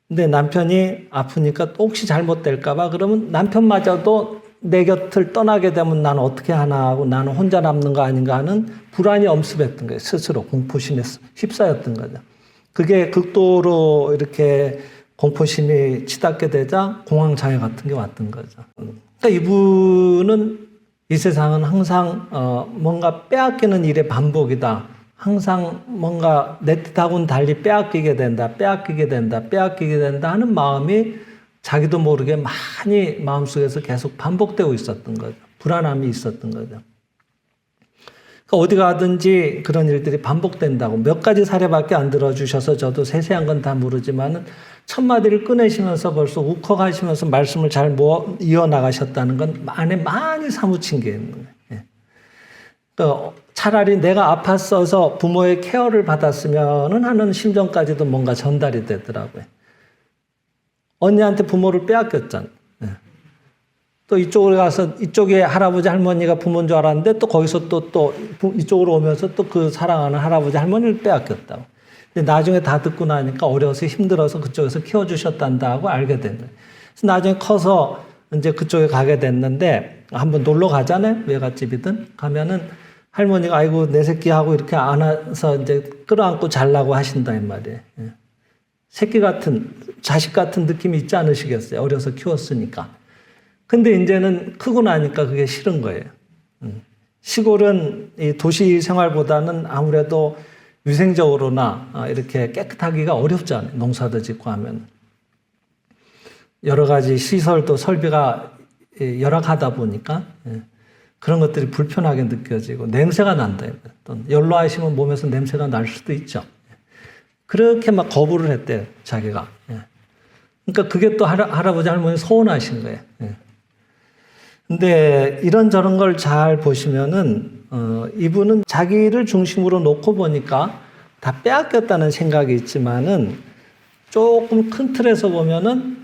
근데 남편이 아프니까 또 혹시 잘못될까 봐 그러면 남편마저도 내 곁을 떠나게 되면 나는 어떻게 하나 하고 나는 혼자 남는 거 아닌가 하는 불안이 엄습했던 거예요. 스스로 공포심에 휩싸였던 거죠. 그게 극도로 이렇게 공포심이 치닫게 되자 공황장애 같은 게 왔던 거죠. 그러니까 이분은 이 세상은 항상 뭔가 빼앗기는 일의 반복이다. 항상 뭔가 내 뜻하고는 달리 빼앗기게 된다 하는 마음이 자기도 모르게 많이 마음속에서 계속 반복되고 있었던 거죠. 불안함이 있었던 거죠. 그러니까 어디 가든지 그런 일들이 반복된다고 몇 가지 사례밖에 안 들어주셔서 저도 세세한 건 다 모르지만은 첫 마디를 꺼내시면서 벌써 울컥하시면서 말씀을 잘 이어나가셨다는 건 안에 많이 사무친 게 있는 거예요. 그러니까 차라리 내가 아팠어서 부모의 케어를 받았으면 하는 심정까지도 뭔가 전달이 되더라고요. 언니한테 부모를 빼앗겼잖아. 또 이쪽으로 가서 이쪽에 할아버지 할머니가 부모인 줄 알았는데 또 거기서 또 이쪽으로 오면서 또 그 사랑하는 할아버지 할머니를 빼앗겼다고. 근데 나중에 다 듣고 나니까 어려서 힘들어서 그쪽에서 키워주셨단다고 알게 된 거예요. 그래서 나중에 커서 이제 그쪽에 가게 됐는데 한번 놀러 가잖아요. 외갓집이든 가면은 할머니가 아이고 내 새끼 하고 이렇게 안아서 이제 끌어안고 자려고 하신다 이 말이에요. 새끼 같은 자식 같은 느낌이 있지 않으시겠어요? 어려서 키웠으니까. 근데 이제는 크고 나니까 그게 싫은 거예요. 시골은 이 도시 생활보다는 아무래도 위생적으로나 이렇게 깨끗하기가 어렵잖아요. 농사도 짓고 하면. 여러 가지 시설도 설비가 열악하다 보니까 그런 것들이 불편하게 느껴지고 냄새가 난다. 또 연로하시면 몸에서 냄새가 날 수도 있죠. 그렇게 막 거부를 했대요. 자기가. 그러니까 그게 또 할아버지 할머니 서운하신 거예요. 근데 이런저런 걸 잘 보시면은 이분은 자기를 중심으로 놓고 보니까 다 빼앗겼다는 생각이 있지만은 조금 큰 틀에서 보면은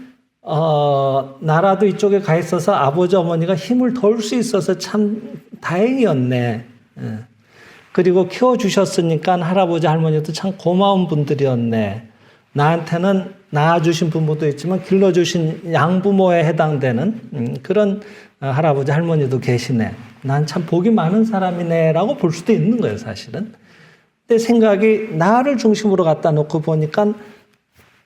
나라도 이쪽에 가 있어서 아버지 어머니가 힘을 도울 수 있어서 참 다행이었네. 그리고 키워주셨으니까 할아버지 할머니도 참 고마운 분들이었네. 나한테는 낳아주신 부모도 있지만 길러주신 양부모에 해당되는 그런 할아버지 할머니도 계시네. 난 참 복이 많은 사람이네 라고 볼 수도 있는 거예요 사실은. 근데 생각이 나를 중심으로 갖다 놓고 보니까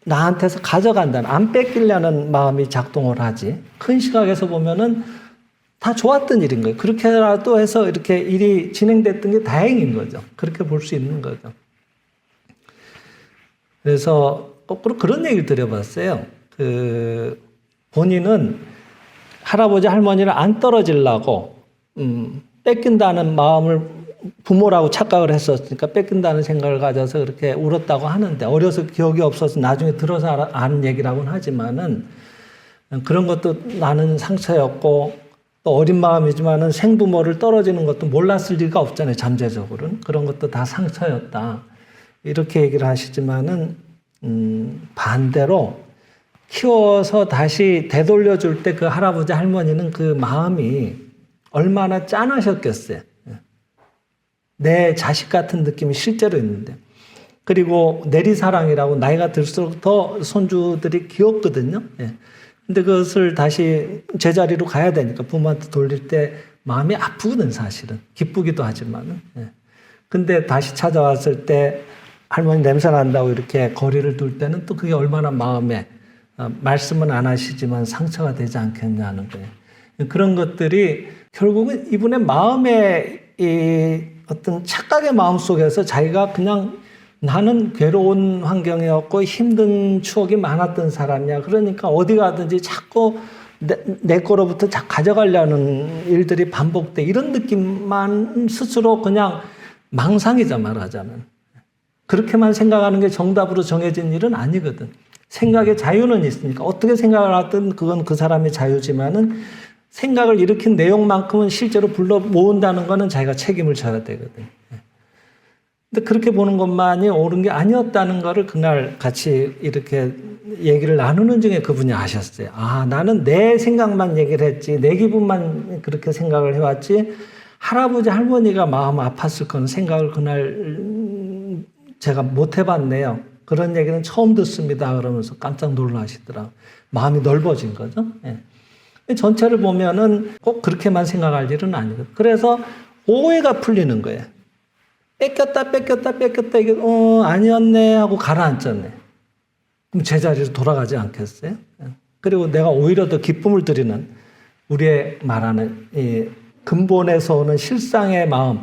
나한테서 가져간다는, 안 뺏기려는 마음이 작동을 하지. 큰 시각에서 보면은 다 좋았던 일인 거예요. 그렇게라도 해서 이렇게 일이 진행됐던 게 다행인 거죠. 그렇게 볼 수 있는 거죠. 그래서 거꾸로 그런 얘기를 드려봤어요. 본인은 할아버지 할머니를 안 떨어지려고 뺏긴다는 마음을 부모라고 착각을 했었으니까 뺏긴다는 생각을 가져서 그렇게 울었다고 하는데, 어려서 기억이 없어서 나중에 들어서 아는 얘기라고는 하지만은 그런 것도 나는 상처였고 또 어린 마음이지만은 생부모를 떨어지는 것도 몰랐을 리가 없잖아요. 잠재적으로는. 그런 것도 다 상처였다. 이렇게 얘기를 하시지만은 반대로 키워서 다시 되돌려줄 때 그 할아버지 할머니는 그 마음이 얼마나 짠하셨겠어요. 내 자식 같은 느낌이 실제로 있는데. 그리고 내리사랑이라고 나이가 들수록 더 손주들이 귀엽거든요. 근데 그것을 다시 제자리로 가야 되니까 부모한테 돌릴 때 마음이 아프거든 사실은. 기쁘기도 하지만은. 근데 다시 찾아왔을 때 할머니 냄새 난다고 이렇게 거리를 둘 때는 또 그게 얼마나 마음에 말씀은 안 하시지만 상처가 되지 않겠냐는 거예요. 그런 것들이 결국은 이분의 마음의 이 어떤 착각의 마음 속에서 자기가 그냥 나는 괴로운 환경이었고 힘든 추억이 많았던 사람이야. 그러니까 어디 가든지 자꾸 내 거로부터 가져가려는 일들이 반복돼. 이런 느낌만 스스로 그냥 망상이자 말하자면. 그렇게만 생각하는 게 정답으로 정해진 일은 아니거든. 생각의 자유는 있으니까 어떻게 생각을 하든 그건 그 사람의 자유지만은 생각을 일으킨 내용만큼은 실제로 불러 모은다는 거는 자기가 책임을 져야 되거든. 근데 그렇게 보는 것만이 옳은 게 아니었다는 거를 그날 같이 이렇게 얘기를 나누는 중에 그분이 아셨어요. 아, 나는 내 생각만 얘기를 했지, 내 기분만 그렇게 생각을 해왔지, 할아버지 할머니가 마음 아팠을 거는 생각을 그날 제가 못 해봤네요. 그런 얘기는 처음 듣습니다. 그러면서 깜짝 놀라시더라고요. 마음이 넓어진 거죠. 전체를 보면은 꼭 그렇게만 생각할 일은 아니거든요. 그래서 오해가 풀리는 거예요. 뺏겼다, 이게, 아니었네 하고 가라앉았네. 그럼 제자리로 돌아가지 않겠어요? 그리고 내가 오히려 더 기쁨을 드리는 우리의 말하는 이 근본에서 오는 실상의 마음,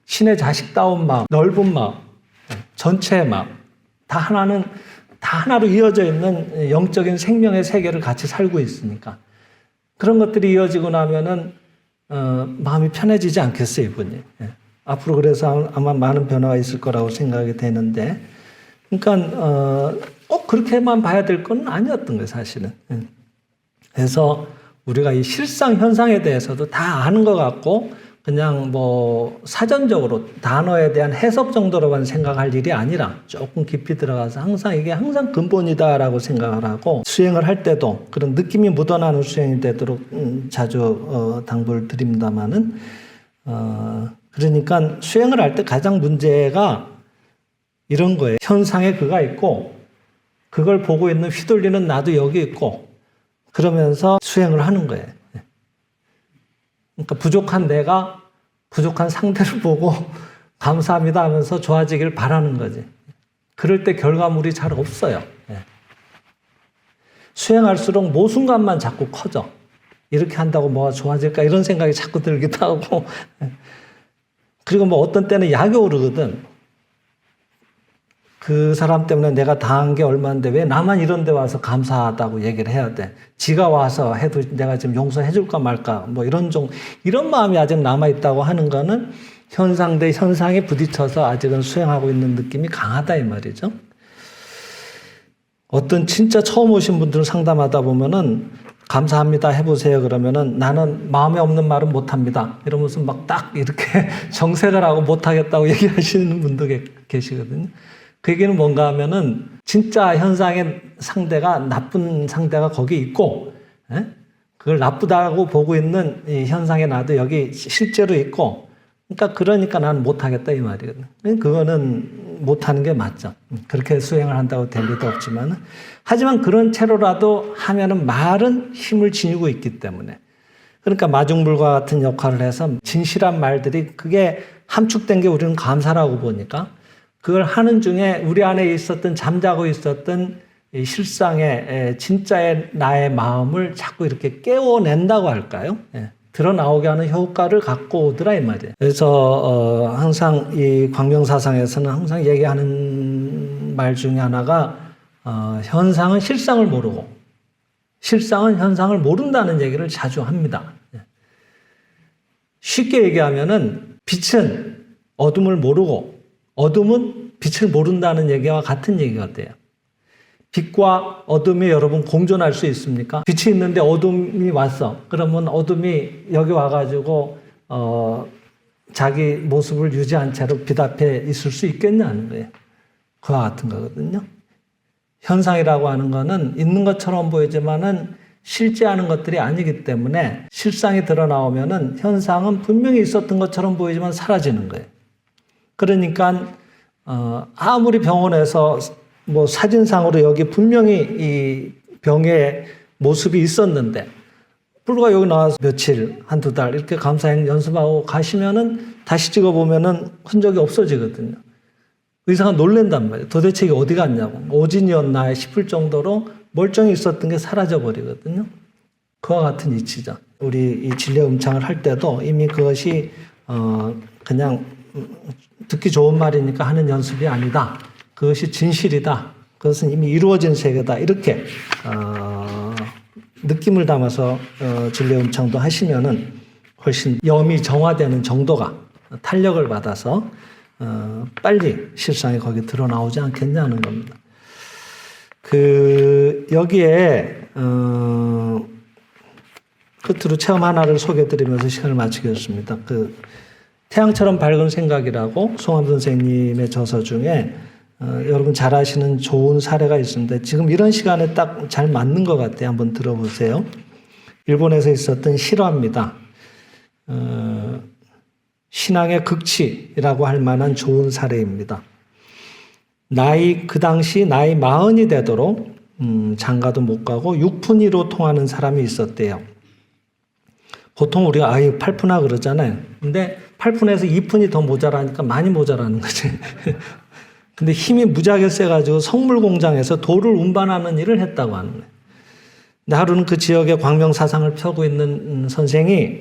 신의 자식다운 마음, 넓은 마음, 전체의 마음, 다 하나로 이어져 있는 영적인 생명의 세계를 같이 살고 있으니까. 그런 것들이 이어지고 나면은, 마음이 편해지지 않겠어요, 이분이. 앞으로 그래서 아마 많은 변화가 있을 거라고 생각이 되는데, 그러니까, 꼭 그렇게만 봐야 될 건 아니었던 거예요, 사실은. 그래서 우리가 이 실상 현상에 대해서도 다 아는 것 같고, 그냥 뭐 사전적으로 단어에 대한 해석 정도로만 생각할 일이 아니라 조금 깊이 들어가서 항상 이게 항상 근본이다라고 생각을 하고, 수행을 할 때도 그런 느낌이 묻어나는 수행이 되도록 자주 당부를 드립니다마는, 그러니까 수행을 할 때 가장 문제가 이런 거예요. 현상에 그가 있고 그걸 보고 있는 휘둘리는 나도 여기 있고 그러면서 수행을 하는 거예요. 그러니까 부족한 내가 부족한 상대를 보고 감사합니다 하면서 좋아지길 바라는 거지. 그럴 때 결과물이 잘 없어요. 수행할수록 모순감만 자꾸 커져. 이렇게 한다고 뭐가 좋아질까 이런 생각이 자꾸 들기도 하고 그리고 뭐 어떤 때는 약이 오르거든. 그 사람 때문에 내가 당한 게 얼마인데 왜 나만 이런 데 와서 감사하다고 얘기를 해야 돼. 지가 와서 해도 내가 지금 용서해 줄까 말까 뭐 이런 마음이 아직 남아있다고 하는 거는 현상 대 현상에 부딪혀서 아직은 수행하고 있는 느낌이 강하다 이 말이죠. 어떤 진짜 처음 오신 분들 상담하다 보면은 감사합니다 해보세요 그러면은 나는 마음에 없는 말은 못합니다 이러면서 막 딱 이렇게 정색을 하고 못하겠다고 얘기하시는 분도 계시거든요. 그 얘기는 뭔가 하면은 진짜 현상의 상대가 나쁜 상대가 거기 있고 그걸 나쁘다고 보고 있는 이 현상에 나도 여기 실제로 있고 그러니까 나는 못하겠다 이 말이거든. 그거는 못하는 게 맞죠. 그렇게 수행을 한다고 될 리도 없지만 하지만 그런 채로라도 하면은 말은 힘을 지니고 있기 때문에 그러니까 마중물과 같은 역할을 해서 진실한 말들이 그게 함축된 게 우리는 감사라고 보니까 그걸 하는 중에 우리 안에 있었던 잠자고 있었던 이 실상의 진짜의 나의 마음을 자꾸 이렇게 깨워낸다고 할까요? 드러나오게 하는 효과를 갖고 오더라 이 말이에요. 그래서 항상 이 광명사상에서는 항상 얘기하는 말 중에 하나가 현상은 실상을 모르고 실상은 현상을 모른다는 얘기를 자주 합니다. 쉽게 얘기하면은 빛은 어둠을 모르고 어둠은 빛을 모른다는 얘기와 같은 얘기가 돼요. 빛과 어둠이 여러분 공존할 수 있습니까? 빛이 있는데 어둠이 왔어. 그러면 어둠이 여기 와가지고 자기 모습을 유지한 채로 빛 앞에 있을 수 있겠냐는 거예요. 그와 같은 거거든요. 현상이라고 하는 거는 있는 것처럼 보이지만은 실제하는 것들이 아니기 때문에 실상이 드러나오면은 현상은 분명히 있었던 것처럼 보이지만 사라지는 거예요. 그러니까 아무리 병원에서 뭐 사진상으로 여기 분명히 이 병의 모습이 있었는데 불과 여기 나와서 며칠, 한두 달 이렇게 감사행 연습하고 가시면은 다시 찍어보면은 흔적이 없어지거든요. 의사가 놀란단 말이에요. 도대체 이게 어디 갔냐고. 오진이었나 싶을 정도로 멀쩡히 있었던 게 사라져버리거든요. 그와 같은 이치죠. 우리 이 진례 음창을 할 때도 이미 그것이 그냥 듣기 좋은 말이니까 하는 연습이 아니다. 그것이 진실이다. 그것은 이미 이루어진 세계다. 이렇게 느낌을 담아서 진례 음창도 하시면은 훨씬 염이 정화되는 정도가 탄력을 받아서 빨리 실상이 거기 드러나오지 않겠냐는 겁니다. 여기에 끝으로 체험 하나를 소개해드리면서 시간을 마치겠습니다. 태양처럼 밝은 생각이라고 송암 선생님의 저서 중에 여러분 잘 아시는 좋은 사례가 있습니다. 지금 이런 시간에 딱 잘 맞는 것 같아요. 한번 들어보세요. 일본에서 있었던 실화입니다. 신앙의 극치라고 할 만한 좋은 사례입니다. 그 당시 나이 40이 되도록 장가도 못 가고 6푼이로 통하는 사람이 있었대요. 보통 우리가 8푼아 그러잖아요. 근데 8푼에서 2푼이 더 모자라니까 많이 모자라는 거지. 근데 힘이 무지하게 세가지고 성물 공장에서 돌을 운반하는 일을 했다고 하는 거예요. 근데 하루는 그 지역에 광명사상을 펴고 있는 선생이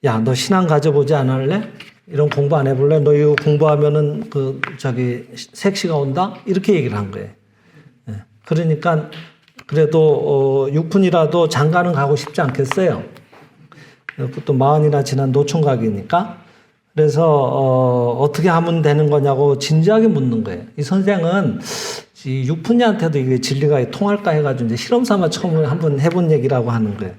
야, 너 신앙 가져보지 않을래? 이런 공부 안 해볼래? 너 이거 공부하면은 색시가 온다? 이렇게 얘기를 한 거예요. 그러니까 그래도 6푼이라도 장가는 가고 싶지 않겠어요. 또 40이나 지난 노총각이니까. 그래서 어떻게 하면 되는 거냐고 진지하게 묻는 거예요. 이 선생은 이 6푼이한테도 이게 진리가 통할까 해가지고 이제 실험 삼아 처음 한번 해본 얘기라고 하는 거예요.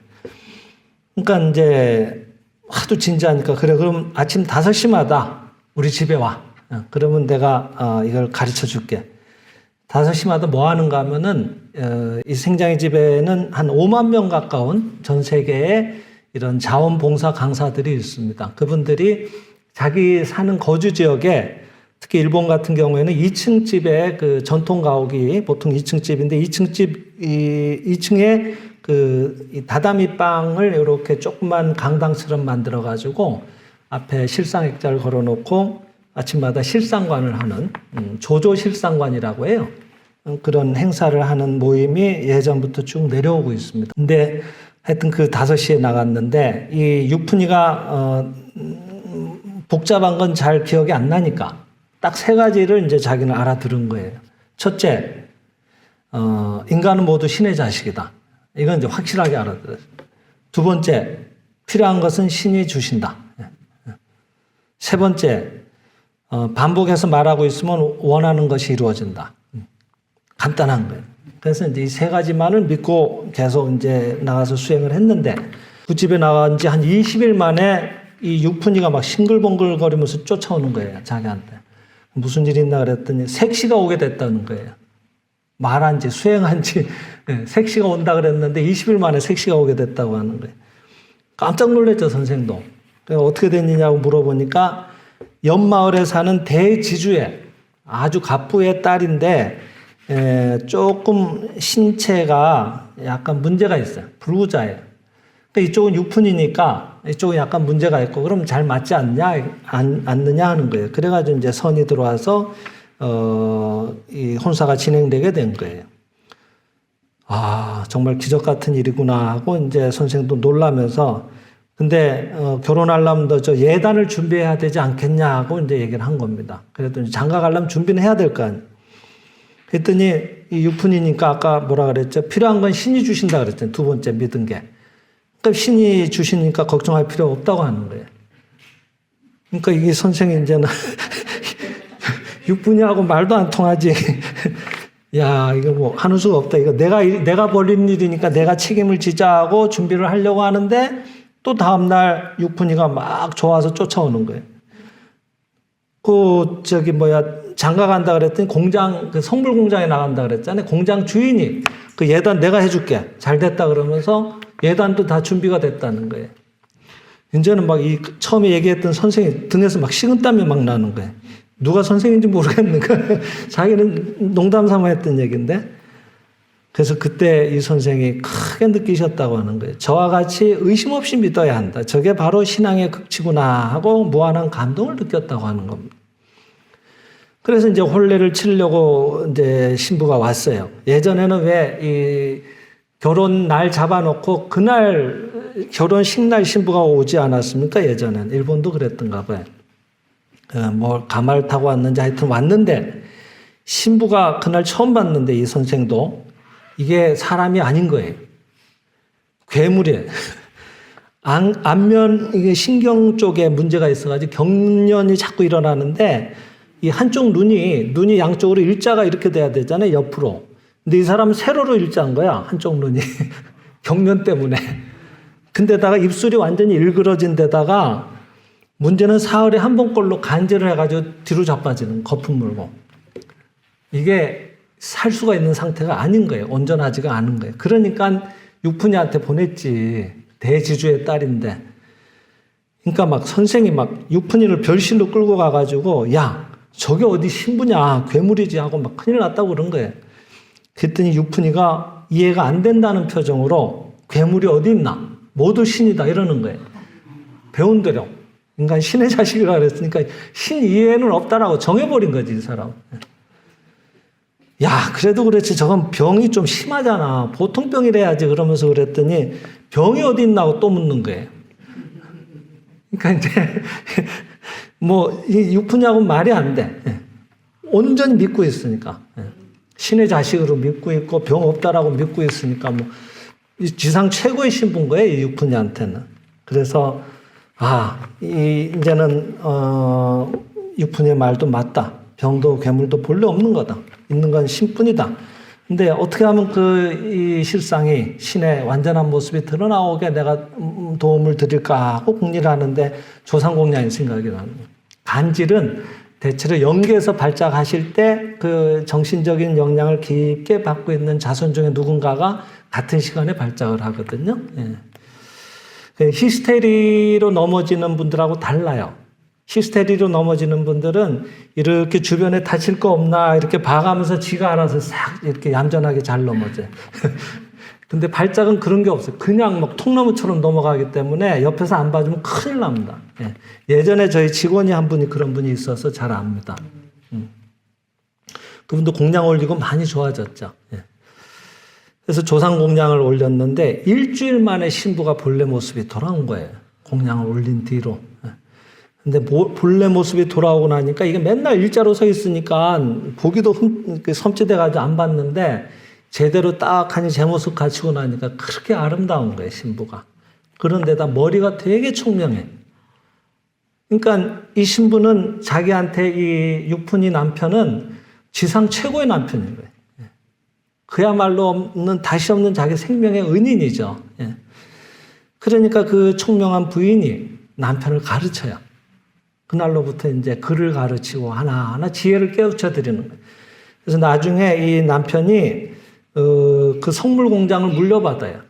그러니까 이제 하도 진지하니까 그래 그럼 아침 5시마다 우리 집에 와. 그러면 내가 이걸 가르쳐 줄게. 5시마다 뭐 하는가 하면은 이 생장의 집에는 한 5만 명 가까운 전 세계에 이런 자원봉사 강사들이 있습니다. 그분들이 자기 사는 거주 지역에 특히 일본 같은 경우에는 2층 집에 그 전통 가옥이 보통 2층 집인데 2층에 이 다다미 방을 이렇게 조그만 강당처럼 만들어 가지고 앞에 실상액자를 걸어 놓고 아침마다 실상관을 하는 조조 실상관이라고 해요. 그런 행사를 하는 모임이 예전부터 쭉 내려오고 있습니다. 근데 하여튼 그 5시에 나갔는데 이 유푼이가 복잡한 건 잘 기억이 안 나니까 딱 3가지를 이제 자기는 알아들은 거예요. 첫째, 인간은 모두 신의 자식이다. 이건 이제 확실하게 알아들었어요. 2번째, 필요한 것은 신이 주신다. 3번째, 반복해서 말하고 있으면 원하는 것이 이루어진다. 간단한 거예요. 그래서 이제 이 3가지만을 믿고 계속 이제 나가서 수행을 했는데 그 집에 나간 지 한 20일 만에 이 유푼이가 막 싱글벙글거리면서 쫓아오는 거예요. 자기한테. 무슨 일이 있나 그랬더니 색시가 오게 됐다는 거예요. 말한 지, 수행한 지 색시가 온다 그랬는데 20일 만에 색시가 오게 됐다고 하는 거예요. 깜짝 놀랐죠, 선생도. 어떻게 됐느냐고 물어보니까 옆마을에 사는 대지주의 아주 갑부의 딸인데 조금 신체가 약간 문제가 있어요. 불구자예요. 근데 이쪽은 유푼이니까 이쪽은 약간 문제가 있고 그럼 잘 맞지 않느냐 하는 거예요. 그래가지고 이제 선이 들어와서 이 혼사가 진행되게 된 거예요. 아, 정말 기적 같은 일이구나 하고 이제 선생도 놀라면서 근데 결혼하려면 저 예단을 준비해야 되지 않겠냐 하고 이제 얘기를 한 겁니다. 그랬더니 장가 가려면 준비는 해야 될 거 아니에요. 그랬더니 이 유푼이니까 아까 뭐라 그랬죠? 필요한 건 신이 주신다 그랬잖아요. 2번째 믿은 게. 그러니까 신이 주시니까 걱정할 필요 없다고 하는 거예요. 그러니까 이게 선생이 이제는 유푼이하고 말도 안 통하지. 야, 이거 뭐 하는 수가 없다. 이거 내가 벌린 일이니까 내가 책임을 지자 하고 준비를 하려고 하는데 또 다음날 유푼이가 막 좋아서 쫓아오는 거예요. 장가 간다 그랬더니 그 성불 공장에 나간다 그랬잖아요. 공장 주인이 그 예단 내가 해줄게. 잘 됐다 그러면서 예단도 다 준비가 됐다는 거예요. 이제는 막 처음에 얘기했던 선생이 등에서 막 식은땀이 막 나는 거예요. 누가 선생인지 모르겠는 거예요. 자기는 농담 삼아 했던 얘기인데. 그래서 그때 이 선생이 크게 느끼셨다고 하는 거예요. 저와 같이 의심 없이 믿어야 한다. 저게 바로 신앙의 극치구나 하고 무한한 감동을 느꼈다고 하는 겁니다. 그래서 이제 혼례를 치르려고 이제 신부가 왔어요. 예전에는 왜 이 결혼 날 잡아놓고 그날 결혼식 날 신부가 오지 않았습니까? 예전엔. 일본도 그랬던가 봐요. 뭐 가마를 타고 왔는지 하여튼 왔는데 신부가 그날 처음 봤는데 이 선생도 이게 사람이 아닌 거예요. 괴물이에요. 안면 이게 신경 쪽에 문제가 있어가지고 경련이 자꾸 일어나는데 이 한쪽 눈이 양쪽으로 일자가 이렇게 돼야 되잖아요. 옆으로. 근데 이 사람은 세로로 일자인 거야. 한쪽 눈이. 경련 때문에. 근데다가 입술이 완전히 일그러진 데다가 문제는 사흘에 한 번꼴로 간질을 해가지고 뒤로 자빠지는 거품 물고. 이게 살 수가 있는 상태가 아닌 거예요. 온전하지가 않은 거예요. 그러니까 유푼이한테 보냈지. 대지주의 딸인데. 그러니까 막 선생이 막 유푼이를 별실로 끌고 가가지고 야, 저게 어디 신부냐. 괴물이지 하고 막 큰일 났다고 그런 거예요. 그랬더니 유푼이가 이해가 안 된다는 표정으로 괴물이 어디 있나? 모두 신이다 이러는 거예요. 배운 대로. 그러니까 신의 자식이라 그랬으니까 신 이해는 없다라고 정해버린 거지 이 사람. 야, 그래도 그렇지 저건 병이 좀 심하잖아. 보통 병이래야지 그러면서 그랬더니 병이 어디 있나고 또 묻는 거예요. 그러니까 이제 뭐 이 유푼이하고는 말이 안 돼. 온전히 믿고 있으니까. 신의 자식으로 믿고 있고 병 없다라고 믿고 있으니까 뭐 지상 최고의 신부인 거예요, 이 유푼이한테는. 그래서 이제는 유푼이의 말도 맞다. 병도 괴물도 본래 없는 거다. 있는 건 신뿐이다. 근데 어떻게 하면 이 실상이 신의 완전한 모습이 드러나오게 내가 도움을 드릴까 하고 궁리를 하는데 조상공양이 생각이 나는 거예요. 간질은 대체로 영계에서 발작하실 때 그 정신적인 영향을 깊게 받고 있는 자손 중에 누군가가 같은 시간에 발작을 하거든요. 예. 히스테리로 넘어지는 분들하고 달라요. 히스테리로 넘어지는 분들은 이렇게 주변에 다칠 거 없나 이렇게 봐가면서 지가 알아서 싹 이렇게 얌전하게 잘 넘어져요. 근데 발작은 그런 게 없어요. 그냥 막 통나무처럼 넘어가기 때문에 옆에서 안 봐주면 큰일 납니다. 예전에 저희 직원이 한 분이 그런 분이 있어서 잘 압니다. 그분도 공양 올리고 많이 좋아졌죠. 그래서 조상 공양을 올렸는데 일주일 만에 신부가 본래 모습이 돌아온 거예요. 공양을 올린 뒤로. 근데 본래 모습이 돌아오고 나니까 이게 맨날 일자로 서 있으니까 보기도 섬찟해가지고 안 봤는데 제대로 딱 하니 제 모습 갖추고 나니까 그렇게 아름다운 거예요, 신부가. 그런데다 머리가 되게 총명해. 그러니까 이 신부는 자기한테 이 육푼이 남편은 지상 최고의 남편인 거예요. 그야말로 없는, 다시 없는 자기 생명의 은인이죠. 그러니까 그 총명한 부인이 남편을 가르쳐요. 그날로부터 이제 글을 가르치고 하나하나 지혜를 깨우쳐 드리는 거예요. 그래서 나중에 이 남편이 그 성물 공장을 물려받아요.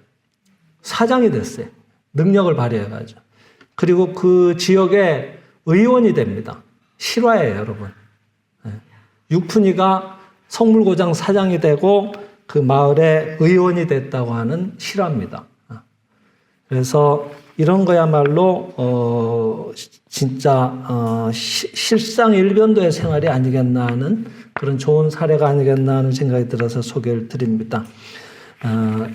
사장이 됐어요. 능력을 발휘해가지고. 그리고 그 지역의 의원이 됩니다. 실화예요, 여러분. 육푼이가 성물고장 사장이 되고 그 마을의 의원이 됐다고 하는 실화입니다. 그래서 이런 거야말로 진짜 실상일변도의 생활이 아니겠나 하는 그런 좋은 사례가 아니겠나 하는 생각이 들어서 소개를 드립니다.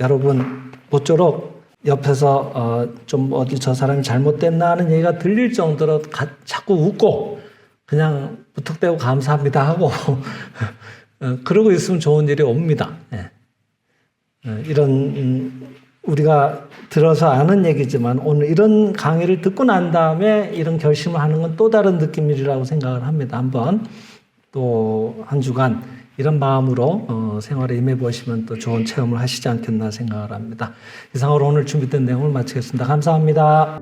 여러분 모쪼록 옆에서 좀 어디 저 사람이 잘못됐나 하는 얘기가 들릴 정도로 자꾸 웃고 그냥 무턱대고 감사합니다 하고 그러고 있으면 좋은 일이 옵니다. 이런 우리가 들어서 아는 얘기지만 오늘 이런 강의를 듣고 난 다음에 이런 결심을 하는 건 또 다른 느낌이라고 생각을 합니다. 한번 또 한 주간 이런 마음으로 생활에 임해 보시면 또 좋은 체험을 하시지 않겠나 생각을 합니다. 이상으로 오늘 준비된 내용을 마치겠습니다. 감사합니다.